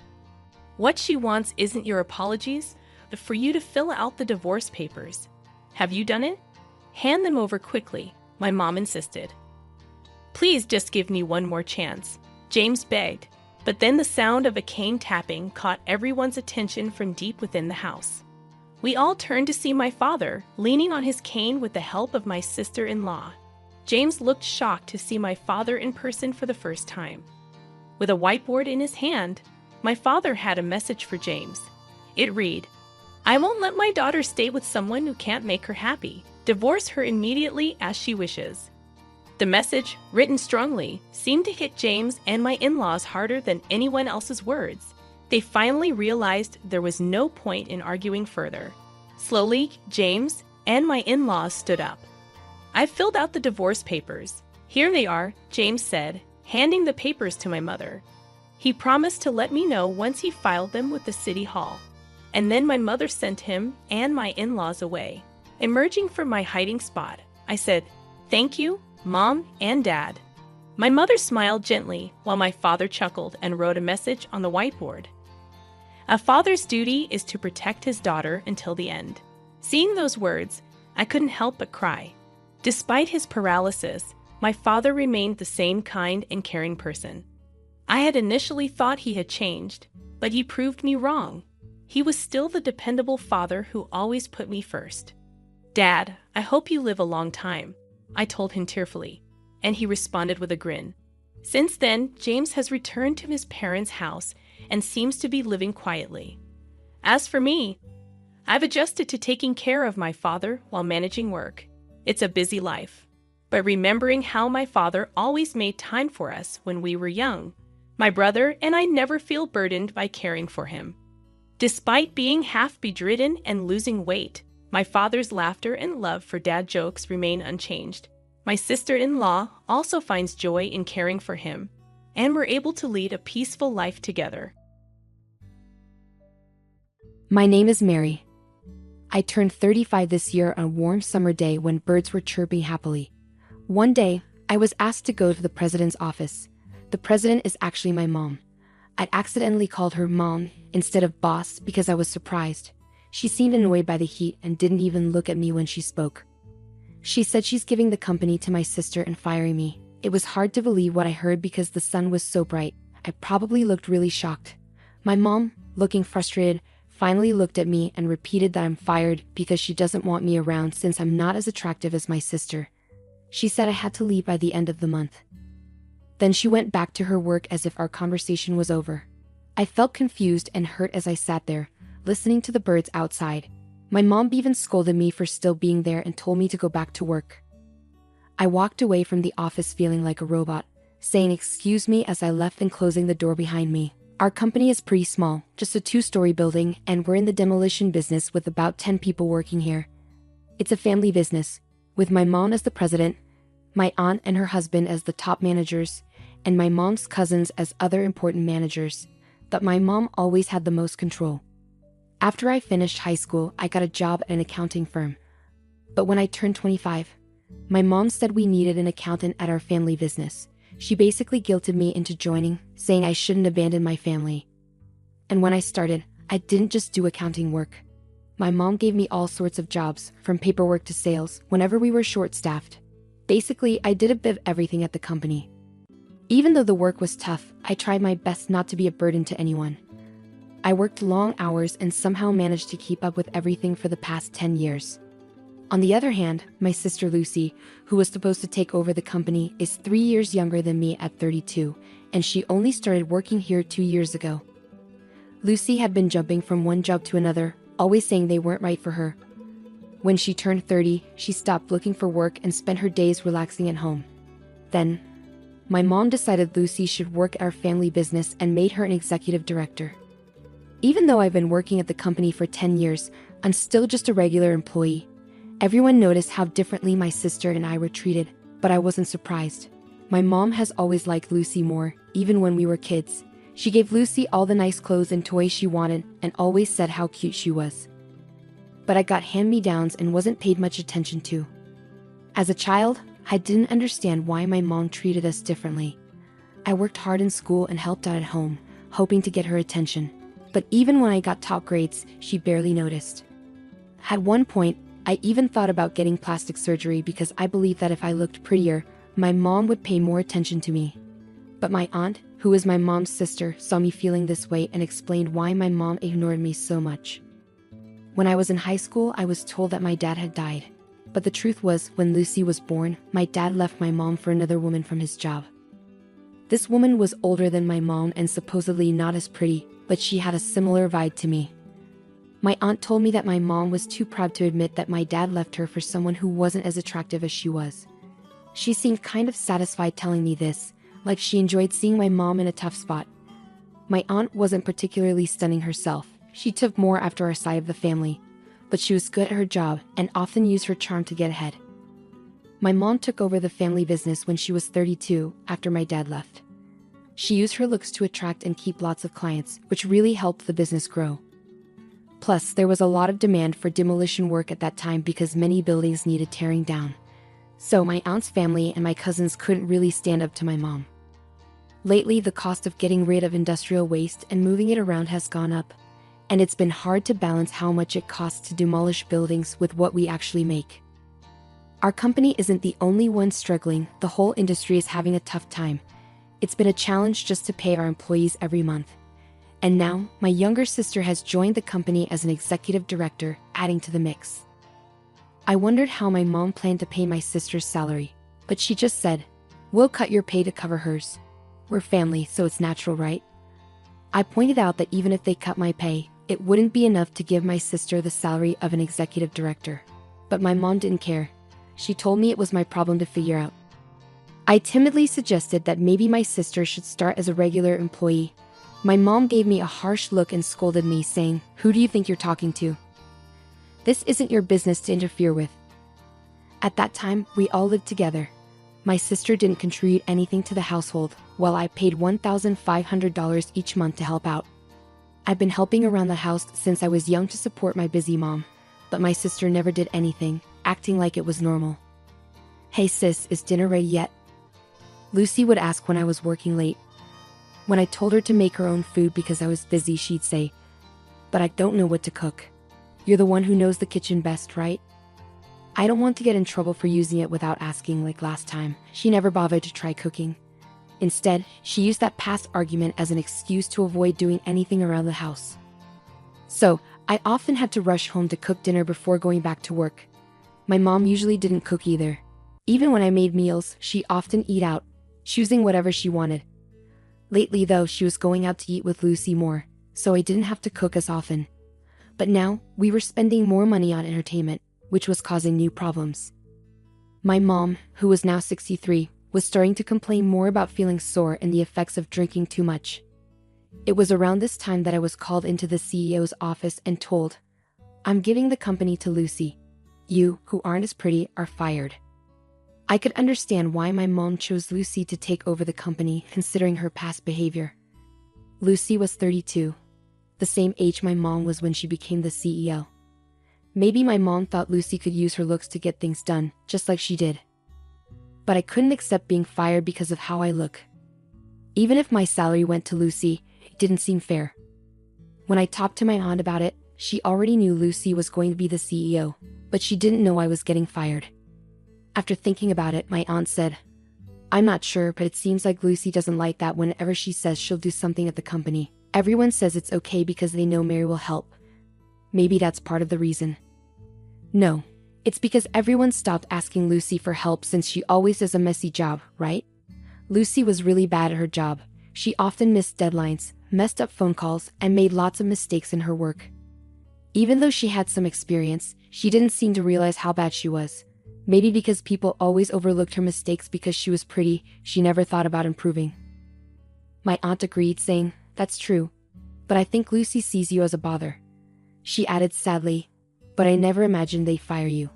What she wants isn't your apologies, but for you to fill out the divorce papers. Have you done it? Hand them over quickly," my mom insisted. "Please just give me one more chance," James begged, but then the sound of a cane tapping caught everyone's attention from deep within the house. We all turned to see my father, leaning on his cane with the help of my sister-in-law. James looked shocked to see my father in person for the first time. With a whiteboard in his hand, my father had a message for James. It read, "I won't let my daughter stay with someone who can't make her happy. Divorce her immediately as she wishes." The message, written strongly, seemed to hit James and my in-laws harder than anyone else's words. They finally realized there was no point in arguing further. Slowly, James and my in-laws stood up. "I filled out the divorce papers. Here they are," James said, handing the papers to my mother. He promised to let me know once he filed them with the city hall. And then my mother sent him and my in-laws away. Emerging from my hiding spot, I said, "Thank you, Mom and Dad." My mother smiled gently while my father chuckled and wrote a message on the whiteboard. A father's duty is to protect his daughter until the end. Seeing those words, I couldn't help but cry. Despite his paralysis, my father remained the same kind and caring person. I had initially thought he had changed, but he proved me wrong. He was still the dependable father who always put me first. "Dad, I hope you live a long time," I told him tearfully, and he responded with a grin. Since then, James has returned to his parents' house and seems to be living quietly. As for me, I've adjusted to taking care of my father while managing work. It's a busy life. But remembering how my father always made time for us when we were young, my brother and I never feel burdened by caring for him. Despite being half bedridden and losing weight, my father's laughter and love for dad jokes remain unchanged. My sister-in-law also finds joy in caring for him, and we're able to lead a peaceful life together. My name is Mary. I turned 35 this year on a warm summer day when birds were chirping happily. One day, I was asked to go to the president's office. The president is actually my mom. I'd accidentally called her mom instead of boss because I was surprised. She seemed annoyed by the heat and didn't even look at me when she spoke. She said she's giving the company to my sister and firing me. It was hard to believe what I heard because the sun was so bright. I probably looked really shocked. My mom, looking frustrated, finally looked at me and repeated that I'm fired because she doesn't want me around since I'm not as attractive as my sister. She said I had to leave by the end of the month. Then she went back to her work as if our conversation was over. I felt confused and hurt as I sat there, listening to the birds outside. My mom even scolded me for still being there and told me to go back to work. I walked away from the office feeling like a robot, saying excuse me as I left and closing the door behind me. Our company is pretty small, just a 2-story building, and we're in the demolition business with about 10 people working here. It's a family business, with my mom as the president, my aunt and her husband as the top managers, and my mom's cousins as other important managers, but my mom always had the most control. After I finished high school, I got a job at an accounting firm. But when I turned 25, my mom said we needed an accountant at our family business. She basically guilted me into joining, saying I shouldn't abandon my family. And when I started, I didn't just do accounting work. My mom gave me all sorts of jobs, from paperwork to sales, whenever we were short-staffed. Basically, I did a bit of everything at the company. Even though the work was tough, I tried my best not to be a burden to anyone. I worked long hours and somehow managed to keep up with everything for the past 10 years. On the other hand, my sister Lucy, who was supposed to take over the company, is 3 years younger than me at 32, and she only started working here 2 years ago. Lucy had been jumping from one job to another, always saying they weren't right for her. When she turned 30, she stopped looking for work and spent her days relaxing at home. Then, my mom decided Lucy should work at our family business and made her an executive director. Even though I've been working at the company for 10 years, I'm still just a regular employee. Everyone noticed how differently my sister and I were treated, but I wasn't surprised. My mom has always liked Lucy more, even when we were kids. She gave Lucy all the nice clothes and toys she wanted and always said how cute she was. But I got hand-me-downs and wasn't paid much attention to. As a child, I didn't understand why my mom treated us differently. I worked hard in school and helped out at home, hoping to get her attention. But even when I got top grades, she barely noticed. At one point, I even thought about getting plastic surgery because I believed that if I looked prettier, my mom would pay more attention to me. But my aunt, who is my mom's sister, saw me feeling this way and explained why my mom ignored me so much. When I was in high school, I was told that my dad had died. But the truth was, when Lucy was born, my dad left my mom for another woman from his job. This woman was older than my mom and supposedly not as pretty, but she had a similar vibe to me. My aunt told me that my mom was too proud to admit that my dad left her for someone who wasn't as attractive as she was. She seemed kind of satisfied telling me this, like she enjoyed seeing my mom in a tough spot. My aunt wasn't particularly stunning herself. She took more after our side of the family, but she was good at her job and often used her charm to get ahead. My mom took over the family business when she was 32, after my dad left. She used her looks to attract and keep lots of clients, which really helped the business grow. Plus, there was a lot of demand for demolition work at that time because many buildings needed tearing down. So my aunt's family and my cousins couldn't really stand up to my mom. Lately, the cost of getting rid of industrial waste and moving it around has gone up, and it's been hard to balance how much it costs to demolish buildings with what we actually make. Our company isn't the only one struggling, the whole industry is having a tough time. It's been a challenge just to pay our employees every month. And now, my younger sister has joined the company as an executive director, adding to the mix. I wondered how my mom planned to pay my sister's salary, but she just said, "We'll cut your pay to cover hers. We're family, so it's natural, right?" I pointed out that even if they cut my pay, it wouldn't be enough to give my sister the salary of an executive director. But my mom didn't care. She told me it was my problem to figure out. I timidly suggested that maybe my sister should start as a regular employee. My mom gave me a harsh look and scolded me, saying, "Who do you think you're talking to? This isn't your business to interfere with." At that time, we all lived together. My sister didn't contribute anything to the household, while I paid $1,500 each month to help out. I've been helping around the house since I was young to support my busy mom, but my sister never did anything, acting like it was normal. "Hey sis, is dinner ready yet?" Lucy would ask when I was working late. When I told her to make her own food because I was busy, she'd say, "But I don't know what to cook. You're the one who knows the kitchen best, right?" I don't want to get in trouble for using it without asking like last time. She never bothered to try cooking. Instead, she used that past argument as an excuse to avoid doing anything around the house. So, I often had to rush home to cook dinner before going back to work. My mom usually didn't cook either. Even when I made meals, she often eat out, choosing whatever she wanted. Lately though, she was going out to eat with Lucy more, so I didn't have to cook as often. But now, we were spending more money on entertainment, which was causing new problems. My mom, who was now 63, was starting to complain more about feeling sore and the effects of drinking too much. It was around this time that I was called into the CEO's office and told, "I'm giving the company to Lucy. You, who aren't as pretty, are fired." I could understand why my mom chose Lucy to take over the company, considering her past behavior. Lucy was 32, the same age my mom was when she became the CEO. Maybe my mom thought Lucy could use her looks to get things done, just like she did. But I couldn't accept being fired because of how I look. Even if my salary went to Lucy, it didn't seem fair. When I talked to my aunt about it, she already knew Lucy was going to be the CEO, but she didn't know I was getting fired. After thinking about it, my aunt said, "I'm not sure, but it seems like Lucy doesn't like that whenever she says she'll do something at the company. Everyone says it's okay because they know Mary will help. Maybe that's part of the reason." No, it's because everyone stopped asking Lucy for help since she always does a messy job, right? Lucy was really bad at her job. She often missed deadlines, messed up phone calls, and made lots of mistakes in her work. Even though she had some experience, she didn't seem to realize how bad she was. Maybe because people always overlooked her mistakes because she was pretty, she never thought about improving. My aunt agreed, saying, "That's true. But I think Lucy sees you as a bother." She added sadly, "But I never imagined they'd fire you.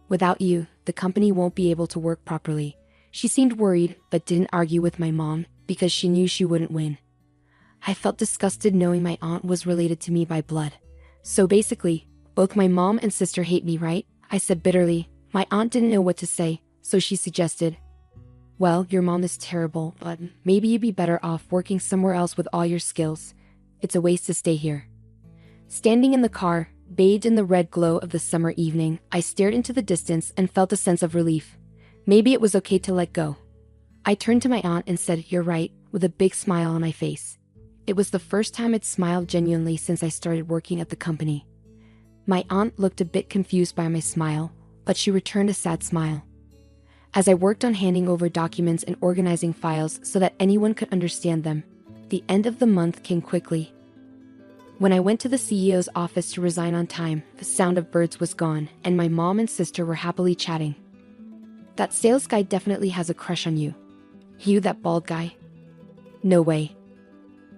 Without you, the company won't be able to work properly." She seemed worried, but didn't argue with my mom because she knew she wouldn't win. I felt disgusted knowing my aunt was related to me by blood. "So basically, both my mom and sister hate me, right?" I said bitterly. My aunt didn't know what to say, so she suggested, "Well, your mom is terrible, but maybe you'd be better off working somewhere else with all your skills. It's a waste to stay here." Standing in the car, bathed in the red glow of the summer evening, I stared into the distance and felt a sense of relief. Maybe it was okay to let go. I turned to my aunt and said, "You're right," with a big smile on my face. It was the first time I'd smiled genuinely since I started working at the company. My aunt looked a bit confused by my smile, but she returned a sad smile. As I worked on handing over documents and organizing files so that anyone could understand them, the end of the month came quickly. When I went to the CEO's office to resign on time, the sound of birds was gone, and my mom and sister were happily chatting. "That sales guy definitely has a crush on you." "You, that bald guy?" "No way."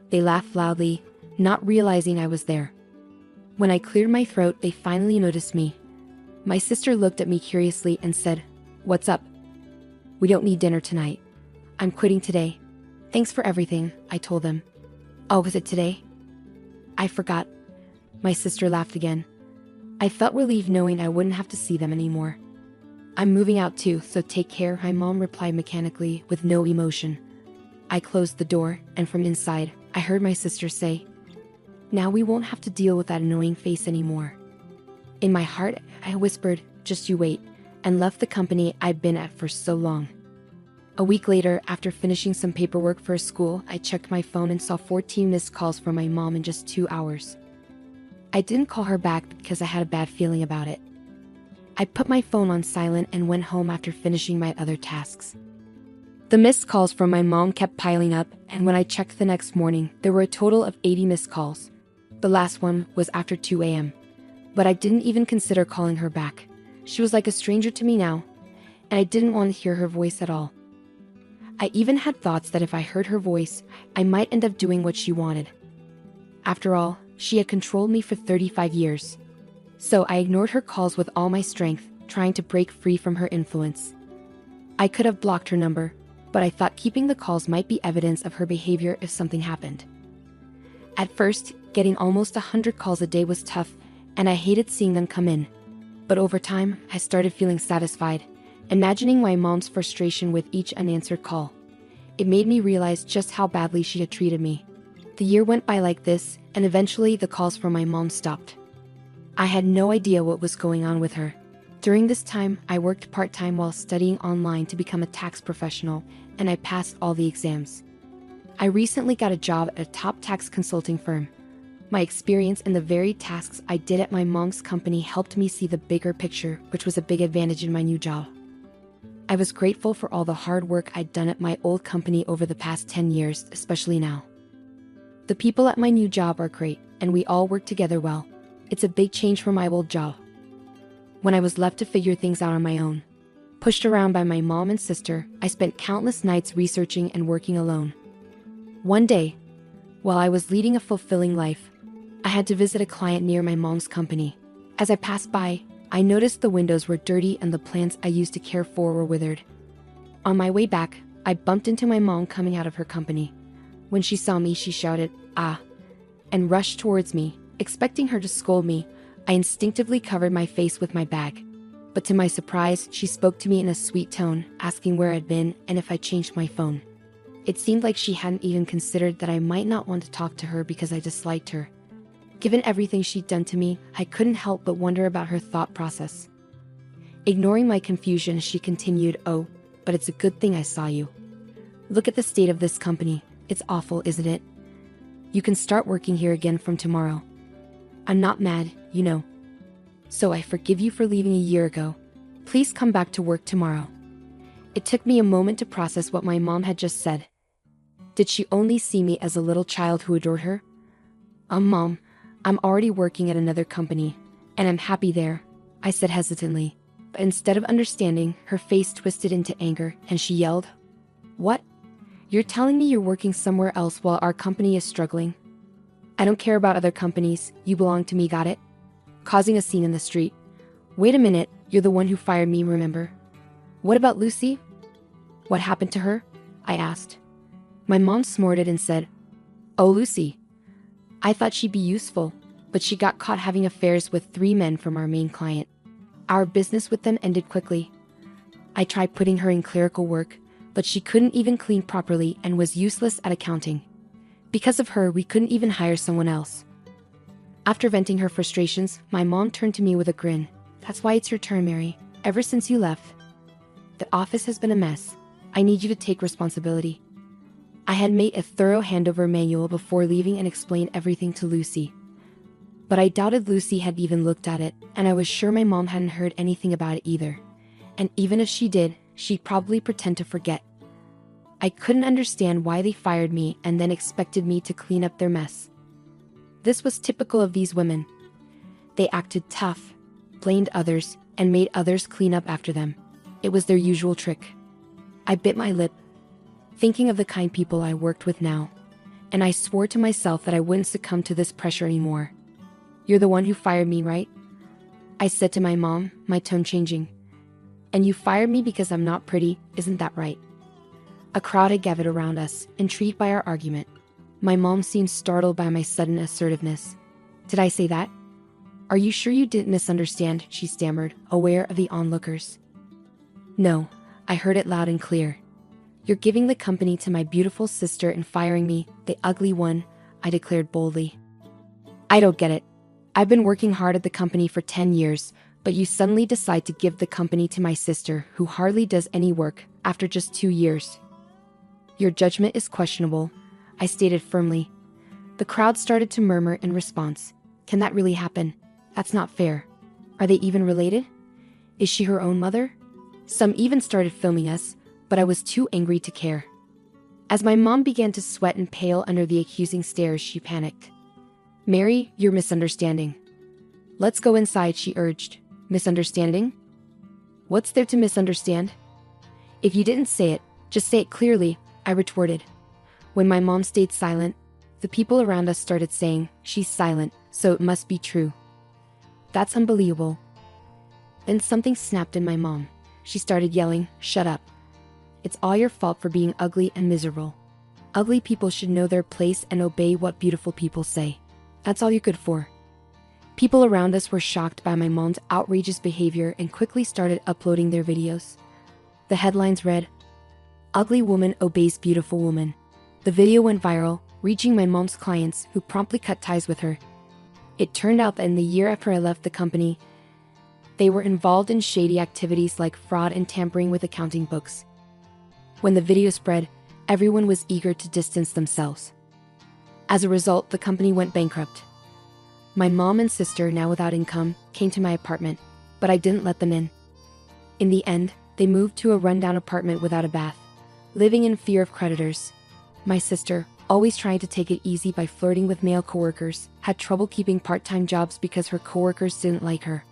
They laughed loudly, not realizing I was there. When I cleared my throat, they finally noticed me. My sister looked at me curiously and said, "What's up?" "We don't need dinner tonight. I'm quitting today." "Thanks for everything," I told them. "Oh, was it today?" "I forgot." My sister laughed again. I felt relieved knowing I wouldn't have to see them anymore. I'm moving out too, so take care, my mom replied mechanically with no emotion. I closed the door, and from inside, I heard my sister say, "Now we won't have to deal with that annoying face anymore." In my heart, I whispered, "Just you wait," and left the company I'd been at for so long. A week later, after finishing some paperwork for school, I checked my phone and saw 14 missed calls from my mom in just 2 hours. I didn't call her back because I had a bad feeling about it. I put my phone on silent and went home after finishing my other tasks. The missed calls from my mom kept piling up, and when I checked the next morning, there were a total of 80 missed calls. The last one was after 2 a.m. But I didn't even consider calling her back. She was like a stranger to me now, and I didn't want to hear her voice at all. I even had thoughts that if I heard her voice, I might end up doing what she wanted. After all, she had controlled me for 35 years. So I ignored her calls with all my strength, trying to break free from her influence. I could have blocked her number, but I thought keeping the calls might be evidence of her behavior if something happened. At first, getting almost 100 calls a day was tough, and I hated seeing them come in. But over time, I started feeling satisfied, imagining my mom's frustration with each unanswered call. It made me realize just how badly she had treated me. The year went by like this, and eventually the calls from my mom stopped. I had no idea what was going on with her. During this time, I worked part-time while studying online to become a tax professional, and I passed all the exams. I recently got a job at a top tax consulting firm. My experience in the very tasks I did at my mom's company helped me see the bigger picture, which was a big advantage in my new job. I was grateful for all the hard work I'd done at my old company over the past 10 years, especially now. The people at my new job are great, and we all work together well. It's a big change from my old job. When I was left to figure things out on my own, pushed around by my mom and sister, I spent countless nights researching and working alone. One day, while I was leading a fulfilling life, I had to visit a client near my mom's company. As I passed by, I noticed the windows were dirty and the plants I used to care for were withered. On my way back, I bumped into my mom coming out of her company. When she saw me, she shouted, "Ah," and rushed towards me. Expecting her to scold me, I instinctively covered my face with my bag. But to my surprise, she spoke to me in a sweet tone, asking where I'd been and if I changed my phone. It seemed like she hadn't even considered that I might not want to talk to her because I disliked her. Given everything she'd done to me, I couldn't help but wonder about her thought process. Ignoring my confusion, she continued, "Oh, but it's a good thing I saw you. Look at the state of this company. It's awful, isn't it? You can start working here again from tomorrow. I'm not mad, you know. So I forgive you for leaving a year ago. Please come back to work tomorrow." It took me a moment to process what my mom had just said. Did she only see me as a little child who adored her? Mom, I'm already working at another company, and I'm happy there," I said hesitantly. But instead of understanding, her face twisted into anger, and she yelled, "What? You're telling me you're working somewhere else while our company is struggling? I don't care about other companies, you belong to me, got it?" Causing a scene in the street. "Wait a minute, you're the one who fired me, remember? What about Lucy? What happened to her?" I asked. My mom snorted and said, "Oh, Lucy. I thought she'd be useful, but she got caught having affairs with 3 men from our main client. Our business with them ended quickly. I tried putting her in clerical work, but she couldn't even clean properly and was useless at accounting. Because of her, we couldn't even hire someone else." After venting her frustrations, my mom turned to me with a grin. "That's why it's your turn, Mary. Ever since you left, the office has been a mess. I need you to take responsibility." I had made a thorough handover manual before leaving and explained everything to Lucy. But I doubted Lucy had even looked at it, and I was sure my mom hadn't heard anything about it either. And even if she did, she'd probably pretend to forget. I couldn't understand why they fired me and then expected me to clean up their mess. This was typical of these women. They acted tough, blamed others, and made others clean up after them. It was their usual trick. I bit my lip, thinking of the kind people I worked with now, and I swore to myself that I wouldn't succumb to this pressure anymore. "You're the one who fired me, right?" I said to my mom, my tone changing. "And you fired me because I'm not pretty, isn't that right?" A crowd had gathered around us, intrigued by our argument. My mom seemed startled by my sudden assertiveness. "Did I say that? Are you sure you didn't misunderstand?" she stammered, aware of the onlookers. No, I heard it loud and clear. You're giving the company to my beautiful sister and firing me, the ugly one, I declared boldly. I don't get it. I've been working hard at the company for 10 years, but you suddenly decide to give the company to my sister, who hardly does any work, after just 2 years. Your judgment is questionable, I stated firmly. The crowd started to murmur in response. Can that really happen? That's not fair. Are they even related? Is she her own mother? Some even started filming us, but I was too angry to care. As my mom began to sweat and pale under the accusing stares, she panicked. Mary, you're misunderstanding. Let's go inside, she urged. Misunderstanding? What's there to misunderstand? If you didn't say it, just say it clearly, I retorted. When my mom stayed silent, the people around us started saying, she's silent, so it must be true. That's unbelievable. Then something snapped in my mom. She started yelling, shut up. It's all your fault for being ugly and miserable. Ugly people should know their place and obey what beautiful people say. That's all you're good for. People around us were shocked by my mom's outrageous behavior and quickly started uploading their videos. The headlines read, Ugly woman obeys beautiful woman. The video went viral, reaching my mom's clients, who promptly cut ties with her. It turned out that in the year after I left the company, they were involved in shady activities like fraud and tampering with accounting books. When the video spread, everyone was eager to distance themselves. As a result, the company went bankrupt. My mom and sister, now without income, came to my apartment, but I didn't let them in. In the end, they moved to a rundown apartment without a bath, living in fear of creditors. My sister, always trying to take it easy by flirting with male coworkers, had trouble keeping part-time jobs because her coworkers didn't like her.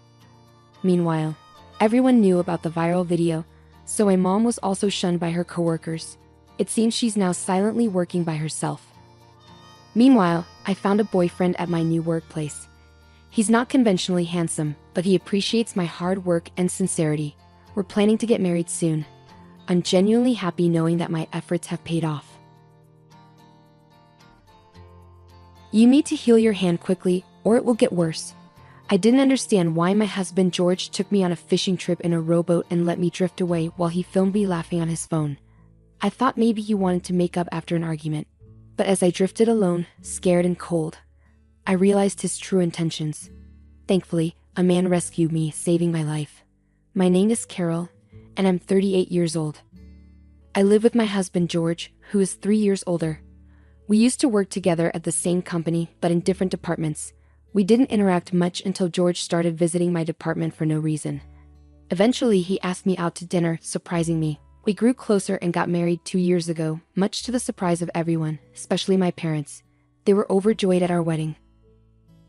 Meanwhile, everyone knew about the viral video, so my mom was also shunned by her coworkers. It seems she's now silently working by herself. Meanwhile, I found a boyfriend at my new workplace. He's not conventionally handsome, but he appreciates my hard work and sincerity. We're planning to get married soon. I'm genuinely happy knowing that my efforts have paid off. You need to heal your hand quickly, or it will get worse. I didn't understand why my husband George took me on a fishing trip in a rowboat and let me drift away while he filmed me laughing on his phone. I thought maybe he wanted to make up after an argument. But as I drifted alone, scared and cold, I realized his true intentions. Thankfully, a man rescued me, saving my life. My name is Carol, and I'm 38 years old. I live with my husband George, who is 3 years older. We used to work together at the same company, but in different departments. We didn't interact much until George started visiting my department for no reason. Eventually, he asked me out to dinner, surprising me. We grew closer and got married 2 years ago, much to the surprise of everyone, especially my parents. They were overjoyed at our wedding.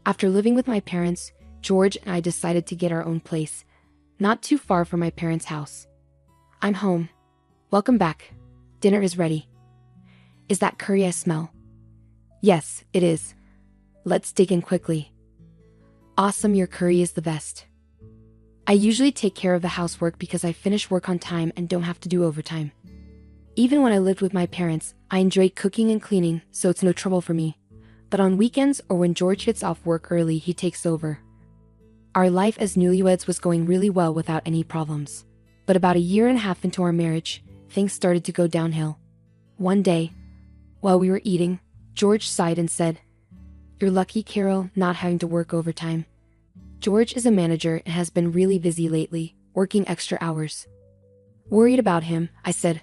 After living with my parents, George and I decided to get our own place, not too far from my parents' house. I'm home. Welcome back. Dinner is ready. Is that curry I smell? Yes, it is. Let's dig in quickly. Awesome, your curry is the best. I usually take care of the housework because I finish work on time and don't have to do overtime. Even when I lived with my parents, I enjoyed cooking and cleaning, so it's no trouble for me. But on weekends or when George gets off work early, he takes over. Our life as newlyweds was going really well without any problems. But about a year and a half into our marriage, things started to go downhill. One day, while we were eating, George sighed and said, "You're lucky, Carol, not having to work overtime." George is a manager and has been really busy lately, working extra hours. Worried about him, I said,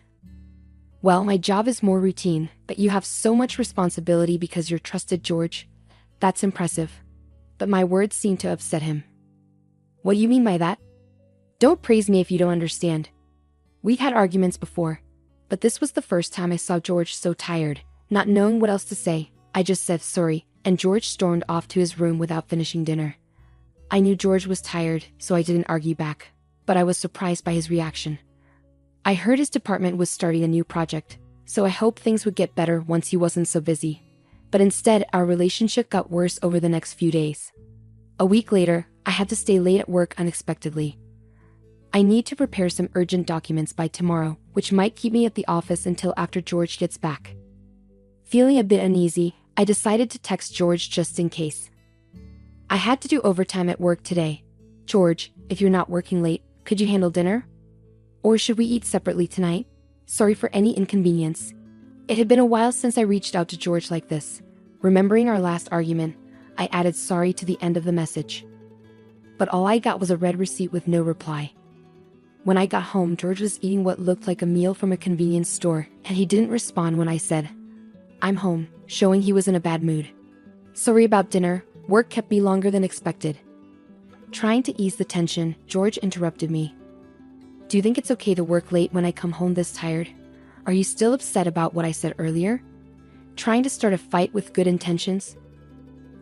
"Well, my job is more routine, but you have so much responsibility because you're trusted, George. That's impressive." But my words seemed to upset him. "What do you mean by that? Don't praise me if you don't understand. We've had arguments before, but this was the first time I saw George so tired. Not knowing what else to say, I just said sorry, and George stormed off to his room without finishing dinner. I knew George was tired, so I didn't argue back, but I was surprised by his reaction. I heard his department was starting a new project, so I hoped things would get better once he wasn't so busy. But instead, our relationship got worse over the next few days. A week later, I had to stay late at work unexpectedly. I need to prepare some urgent documents by tomorrow, which might keep me at the office until after George gets back. Feeling a bit uneasy, I decided to text George just in case. I had to do overtime at work today. George, if you're not working late, could you handle dinner? Or should we eat separately tonight? Sorry for any inconvenience. It had been a while since I reached out to George like this. Remembering our last argument, I added sorry to the end of the message. But all I got was a red receipt with no reply. When I got home, George was eating what looked like a meal from a convenience store, and he didn't respond when I said, "I'm home," showing he was in a bad mood. "Sorry about dinner, work kept me longer than expected." Trying to ease the tension, George interrupted me. "Do you think it's okay to work late when I come home this tired? Are you still upset about what I said earlier? Trying to start a fight with good intentions?"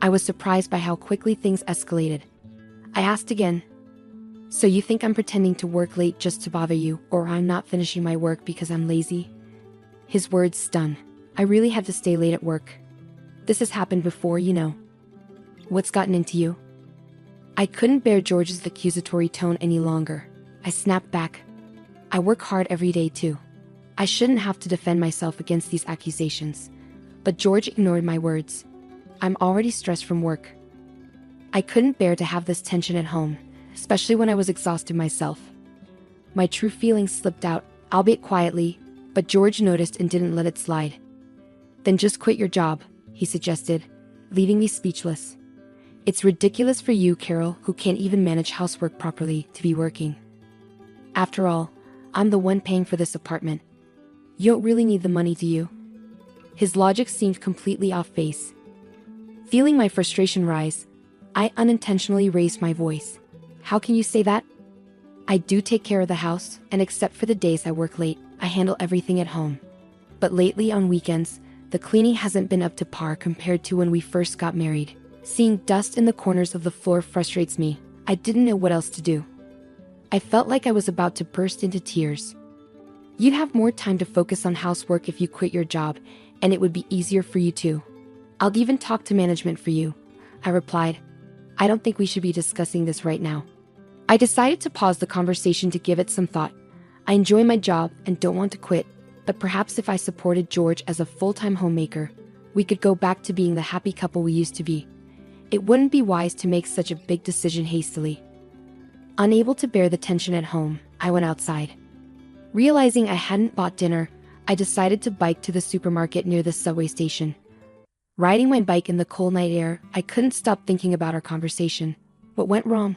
I was surprised by how quickly things escalated. I asked again, "So you think I'm pretending to work late just to bother you, or I'm not finishing my work because I'm lazy?" His words stung. I really had to stay late at work. This has happened before, you know. What's gotten into you? I couldn't bear George's accusatory tone any longer. I snapped back. I work hard every day too. I shouldn't have to defend myself against these accusations. But George ignored my words. I'm already stressed from work. I couldn't bear to have this tension at home, especially when I was exhausted myself. My true feelings slipped out, albeit quietly, but George noticed and didn't let it slide. "Then just quit your job," he suggested, leaving me speechless. "It's ridiculous for you, Carol, who can't even manage housework properly, to be working. After all, I'm the one paying for this apartment. You don't really need the money, do you?" His logic seemed completely off base. Feeling my frustration rise, I unintentionally raised my voice. "How can you say that? I do take care of the house, and except for the days I work late, I handle everything at home. But lately on weekends, the cleaning hasn't been up to par compared to when we first got married. Seeing dust in the corners of the floor frustrates me. I didn't know what else to do." I felt like I was about to burst into tears. "You'd have more time to focus on housework if you quit your job, and it would be easier for you too. I'll even talk to management for you," I replied. "I don't think we should be discussing this right now." I decided to pause the conversation to give it some thought. I enjoy my job and don't want to quit, but perhaps if I supported George as a full-time homemaker, we could go back to being the happy couple we used to be. It wouldn't be wise to make such a big decision hastily. Unable to bear the tension at home, I went outside. Realizing I hadn't bought dinner, I decided to bike to the supermarket near the subway station. Riding my bike in the cold night air, I couldn't stop thinking about our conversation. What went wrong?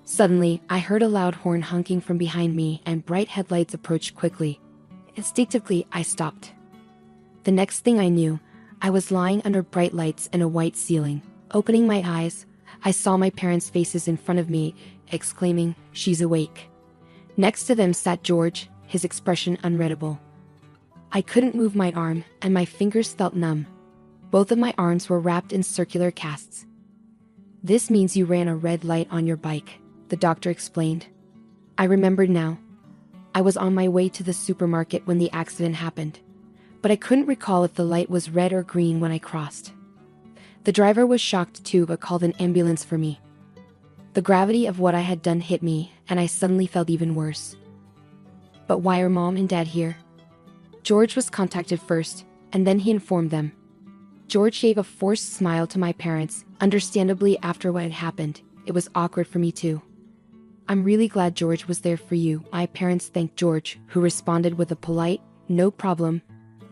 Suddenly, I heard a loud horn honking from behind me and bright headlights approached quickly. Instinctively, I stopped. The next thing I knew, I was lying under bright lights and a white ceiling. Opening my eyes, I saw my parents' faces in front of me, exclaiming, "She's awake." Next to them sat George, his expression unreadable. I couldn't move my arm, and my fingers felt numb. Both of my arms were wrapped in circular casts. "This means you ran a red light on your bike," the doctor explained. I remembered now. I was on my way to the supermarket when the accident happened, but I couldn't recall if the light was red or green when I crossed. The driver was shocked too, but called an ambulance for me. The gravity of what I had done hit me, and I suddenly felt even worse. But why are Mom and Dad here? George was contacted first, and then he informed them. George gave a forced smile to my parents. Understandably, after what had happened, it was awkward for me too. "I'm really glad George was there for you," my parents thanked George, who responded with a polite, "No problem,"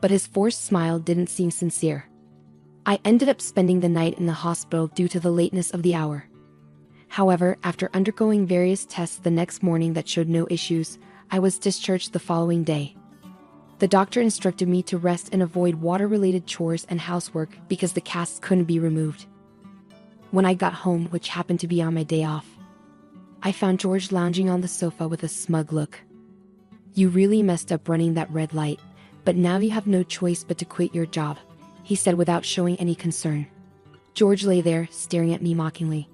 but his forced smile didn't seem sincere. I ended up spending the night in the hospital due to the lateness of the hour. However, after undergoing various tests the next morning that showed no issues, I was discharged the following day. The doctor instructed me to rest and avoid water-related chores and housework because the casts couldn't be removed. When I got home, which happened to be on my day off, I found George lounging on the sofa with a smug look. "You really messed up running that red light, but now you have no choice but to quit your job," he said without showing any concern. George lay there, staring at me mockingly.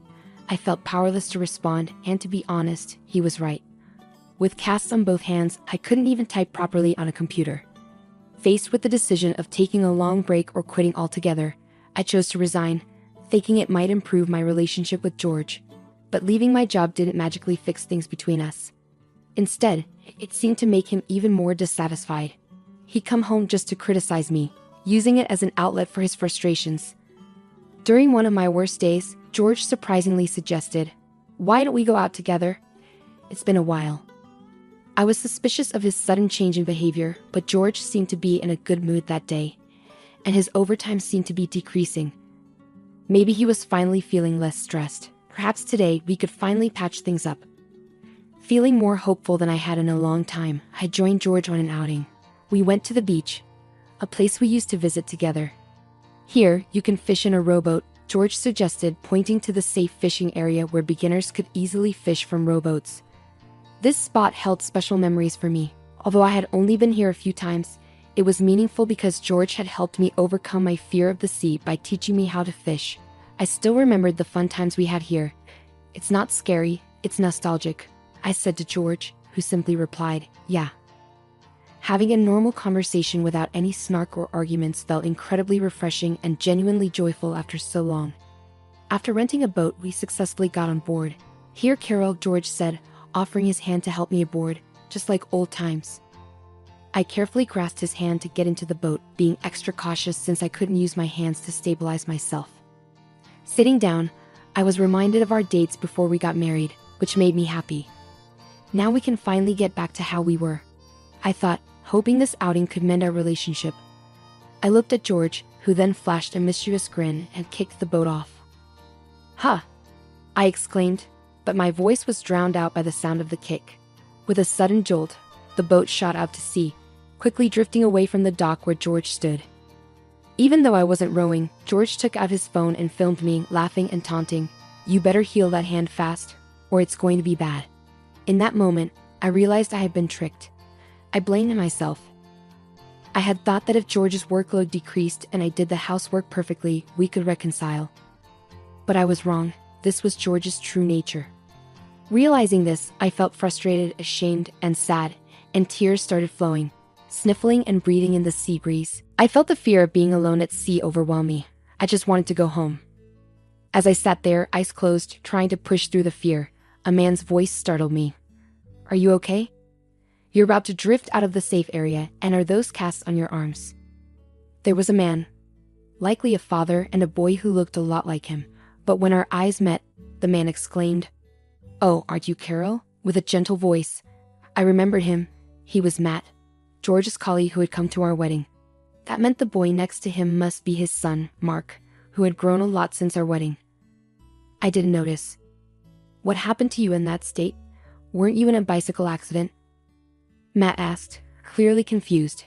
I felt powerless to respond, and to be honest, he was right. With casts on both hands, I couldn't even type properly on a computer. Faced with the decision of taking a long break or quitting altogether, I chose to resign, thinking it might improve my relationship with George. But leaving my job didn't magically fix things between us. Instead, it seemed to make him even more dissatisfied. He'd come home just to criticize me, using it as an outlet for his frustrations. During one of my worst days, George surprisingly suggested, "Why don't we go out together? It's been a while." I was suspicious of his sudden change in behavior, but George seemed to be in a good mood that day, and his overtime seemed to be decreasing. Maybe he was finally feeling less stressed. Perhaps today we could finally patch things up. Feeling more hopeful than I had in a long time, I joined George on an outing. We went to the beach, a place we used to visit together. Here, you can fish in a rowboat, George suggested, pointing to the safe fishing area where beginners could easily fish from rowboats. This spot held special memories for me. Although I had only been here a few times, it was meaningful because George had helped me overcome my fear of the sea by teaching me how to fish. I still remembered the fun times we had here. It's not scary, it's nostalgic, I said to George, who simply replied, yeah. Having a normal conversation without any snark or arguments felt incredibly refreshing and genuinely joyful after so long. After renting a boat, we successfully got on board. Here, Carol, George said, offering his hand to help me aboard, just like old times. I carefully grasped his hand to get into the boat, being extra cautious since I couldn't use my hands to stabilize myself. Sitting down, I was reminded of our dates before we got married, which made me happy. Now we can finally get back to how we were, I thought, hoping this outing could mend our relationship. I looked at George, who then flashed a mischievous grin and kicked the boat off. "Huh!" I exclaimed, but my voice was drowned out by the sound of the kick. With a sudden jolt, the boat shot out to sea, quickly drifting away from the dock where George stood. Even though I wasn't rowing, George took out his phone and filmed me, laughing and taunting, "You better heal that hand fast, or it's going to be bad." In that moment, I realized I had been tricked. I blamed myself. I had thought that if George's workload decreased and I did the housework perfectly, we could reconcile. But I was wrong. This was George's true nature. Realizing this, I felt frustrated, ashamed, and sad, and tears started flowing, sniffling and breathing in the sea breeze. I felt the fear of being alone at sea overwhelm me. I just wanted to go home. As I sat there, eyes closed, trying to push through the fear, a man's voice startled me. "Are you okay? You're about to drift out of the safe area, and are those casts on your arms?" There was a man, likely a father, and a boy who looked a lot like him, but when our eyes met, the man exclaimed, "Oh, aren't you Carol?" with a gentle voice. I remembered him. He was Matt, George's colleague who had come to our wedding. That meant the boy next to him must be his son, Mark, who had grown a lot since our wedding. I didn't notice. "What happened to you in that state? Weren't you in a bicycle accident?" Matt asked, clearly confused.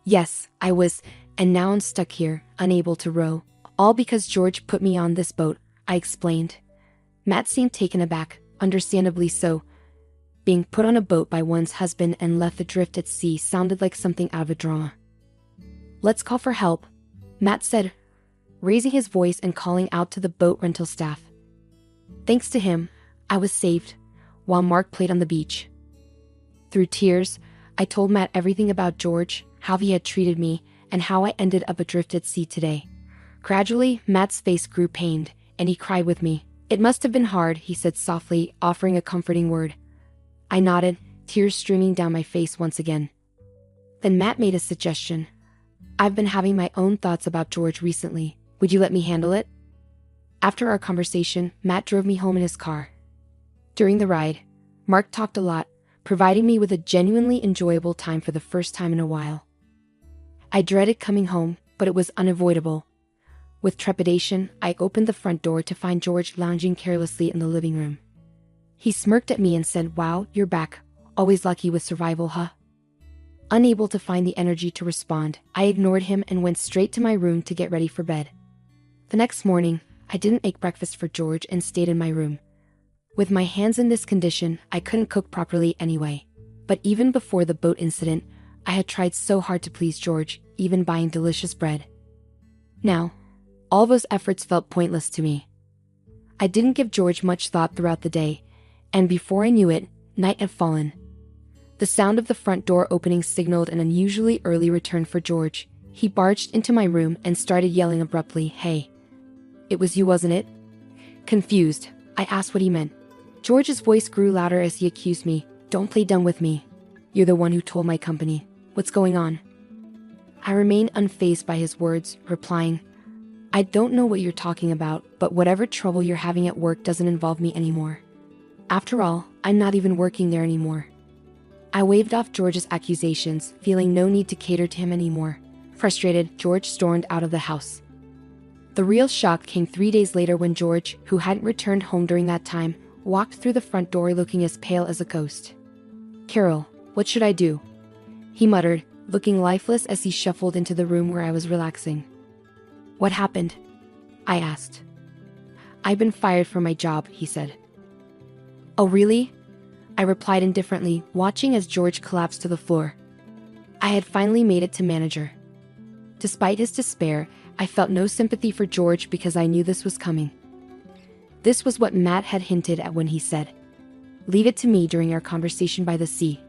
"Yes, I was, and now I'm stuck here, unable to row. All because George put me on this boat," I explained. Matt seemed taken aback, understandably so. Being put on a boat by one's husband and left adrift at sea sounded like something out of a drama. "Let's call for help," Matt said, raising his voice and calling out to the boat rental staff. Thanks to him, I was saved, while Mark played on the beach. Through tears, I told Matt everything about George, how he had treated me, and how I ended up adrift at sea today. Gradually, Matt's face grew pained, and he cried with me. "It must have been hard," he said softly, offering a comforting word. I nodded, tears streaming down my face once again. Then Matt made a suggestion. "I've been having my own thoughts about George recently. Would you let me handle it?" After our conversation, Matt drove me home in his car. During the ride, Mark talked a lot, providing me with a genuinely enjoyable time for the first time in a while. I dreaded coming home, but it was unavoidable. With trepidation, I opened the front door to find George lounging carelessly in the living room. He smirked at me and said, "Wow, you're back. Always lucky with survival, huh?" Unable to find the energy to respond, I ignored him and went straight to my room to get ready for bed. The next morning, I didn't make breakfast for George and stayed in my room. With my hands in this condition, I couldn't cook properly anyway. But even before the boat incident, I had tried so hard to please George, even buying delicious bread. Now, all those efforts felt pointless to me. I didn't give George much thought throughout the day, and before I knew it, night had fallen. The sound of the front door opening signaled an unusually early return for George. He barged into my room and started yelling abruptly, "Hey. It was you, wasn't it?" Confused, I asked what he meant. George's voice grew louder as he accused me. "Don't play dumb with me. You're the one who told my company. What's going on?" I remained unfazed by his words, replying, "I don't know what you're talking about, but whatever trouble you're having at work doesn't involve me anymore. After all, I'm not even working there anymore." I waved off George's accusations, feeling no need to cater to him anymore. Frustrated, George stormed out of the house. The real shock came 3 days later when George, who hadn't returned home during that time, walked through the front door looking as pale as a ghost. "Carol, what should I do?" he muttered, looking lifeless as he shuffled into the room where I was relaxing. "What happened?" I asked. "I've been fired from my job," he said. "Oh, really?" I replied indifferently, watching as George collapsed to the floor. I had finally made it to manager. Despite his despair, I felt no sympathy for George because I knew this was coming. This was what Matt had hinted at when he said, "Leave it to me," during our conversation by the sea.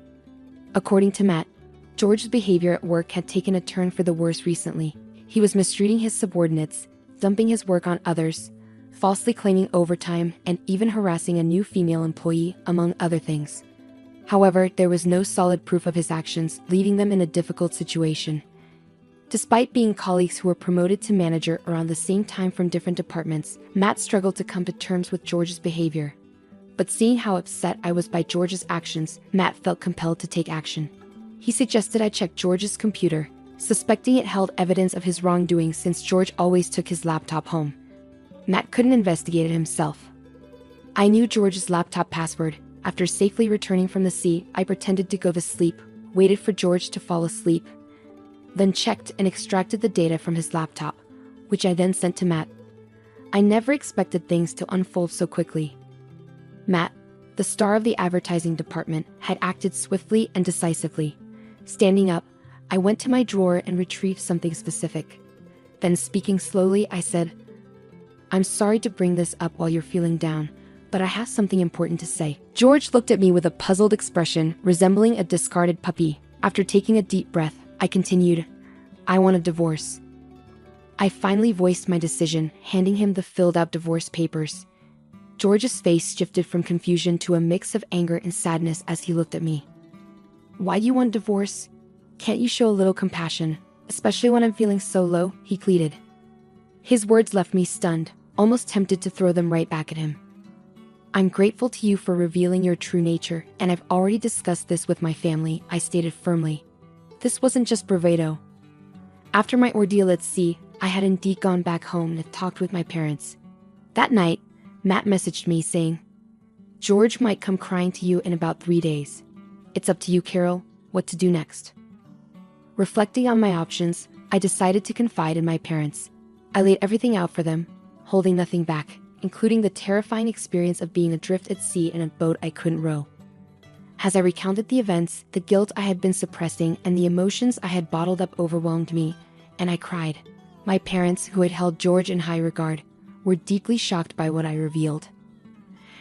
According to Matt, George's behavior at work had taken a turn for the worse recently. He was mistreating his subordinates, dumping his work on others, falsely claiming overtime, and even harassing a new female employee, among other things. However, there was no solid proof of his actions, leaving them in a difficult situation. Despite being colleagues who were promoted to manager around the same time from different departments, Matt struggled to come to terms with George's behavior. But seeing how upset I was by George's actions, Matt felt compelled to take action. He suggested I check George's computer, suspecting it held evidence of his wrongdoing since George always took his laptop home. Matt couldn't investigate it himself. I knew George's laptop password. After safely returning from the sea, I pretended to go to sleep, waited for George to fall asleep, then checked and extracted the data from his laptop, which I then sent to Matt. I never expected things to unfold so quickly. Matt, the star of the advertising department, had acted swiftly and decisively. Standing up, I went to my drawer and retrieved something specific. Then, speaking slowly, I said, "I'm sorry to bring this up while you're feeling down, but I have something important to say." George looked at me with a puzzled expression, resembling a discarded puppy. After taking a deep breath, I continued, "I want a divorce." I finally voiced my decision, handing him the filled-out divorce papers. George's face shifted from confusion to a mix of anger and sadness as he looked at me. "Why do you want a divorce? Can't you show a little compassion, especially when I'm feeling so low?" he pleaded. His words left me stunned, almost tempted to throw them right back at him. "I'm grateful to you for revealing your true nature, and I've already discussed this with my family," I stated firmly. This wasn't just bravado. After my ordeal at sea, I had indeed gone back home and talked with my parents. That night, Matt messaged me saying, "George might come crying to you in about 3 days. It's up to you, Carol, what to do next." Reflecting on my options, I decided to confide in my parents. I laid everything out for them, holding nothing back, including the terrifying experience of being adrift at sea in a boat I couldn't row. As I recounted the events, the guilt I had been suppressing and the emotions I had bottled up overwhelmed me, and I cried. My parents, who had held George in high regard, were deeply shocked by what I revealed.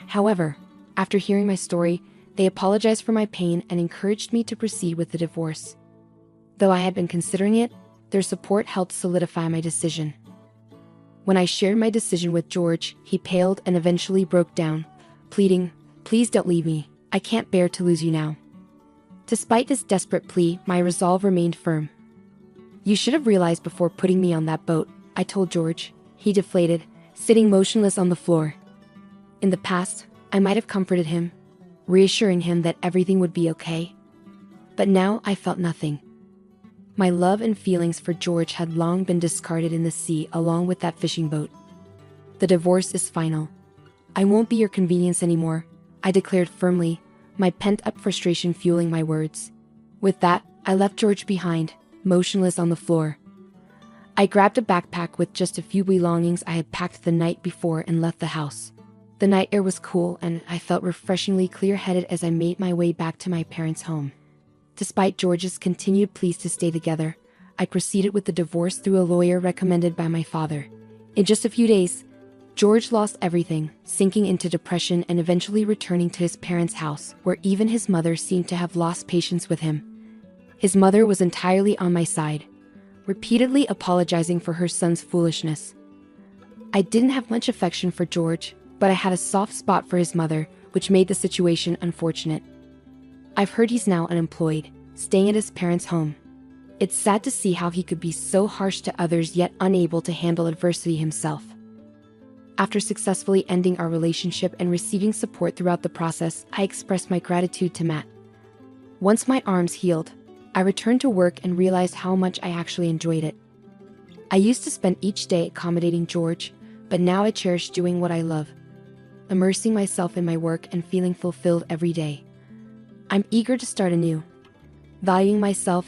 However, after hearing my story, they apologized for my pain and encouraged me to proceed with the divorce. Though I had been considering it, their support helped solidify my decision. When I shared my decision with George, he paled and eventually broke down, pleading, "Please don't leave me. I can't bear to lose you now." Despite this desperate plea, my resolve remained firm. "You should have realized before putting me on that boat," I told George. He deflated, sitting motionless on the floor. In the past, I might have comforted him, reassuring him that everything would be okay. But now I felt nothing. My love and feelings for George had long been discarded in the sea along with that fishing boat. "The divorce is final. I won't be your convenience anymore," I declared firmly, my pent-up frustration fueling my words. With that, I left George behind, motionless on the floor. I grabbed a backpack with just a few belongings I had packed the night before and left the house. The night air was cool and I felt refreshingly clear-headed as I made my way back to my parents' home. Despite George's continued pleas to stay together, I proceeded with the divorce through a lawyer recommended by my father. In just a few days, George lost everything, sinking into depression and eventually returning to his parents' house, where even his mother seemed to have lost patience with him. His mother was entirely on my side, repeatedly apologizing for her son's foolishness. I didn't have much affection for George, but I had a soft spot for his mother, which made the situation unfortunate. I've heard he's now unemployed, staying at his parents' home. It's sad to see how he could be so harsh to others yet unable to handle adversity himself. After successfully ending our relationship and receiving support throughout the process, I expressed my gratitude to Matt. Once my arms healed, I returned to work and realized how much I actually enjoyed it. I used to spend each day accommodating George, but now I cherish doing what I love, immersing myself in my work and feeling fulfilled every day. I'm eager to start anew, valuing myself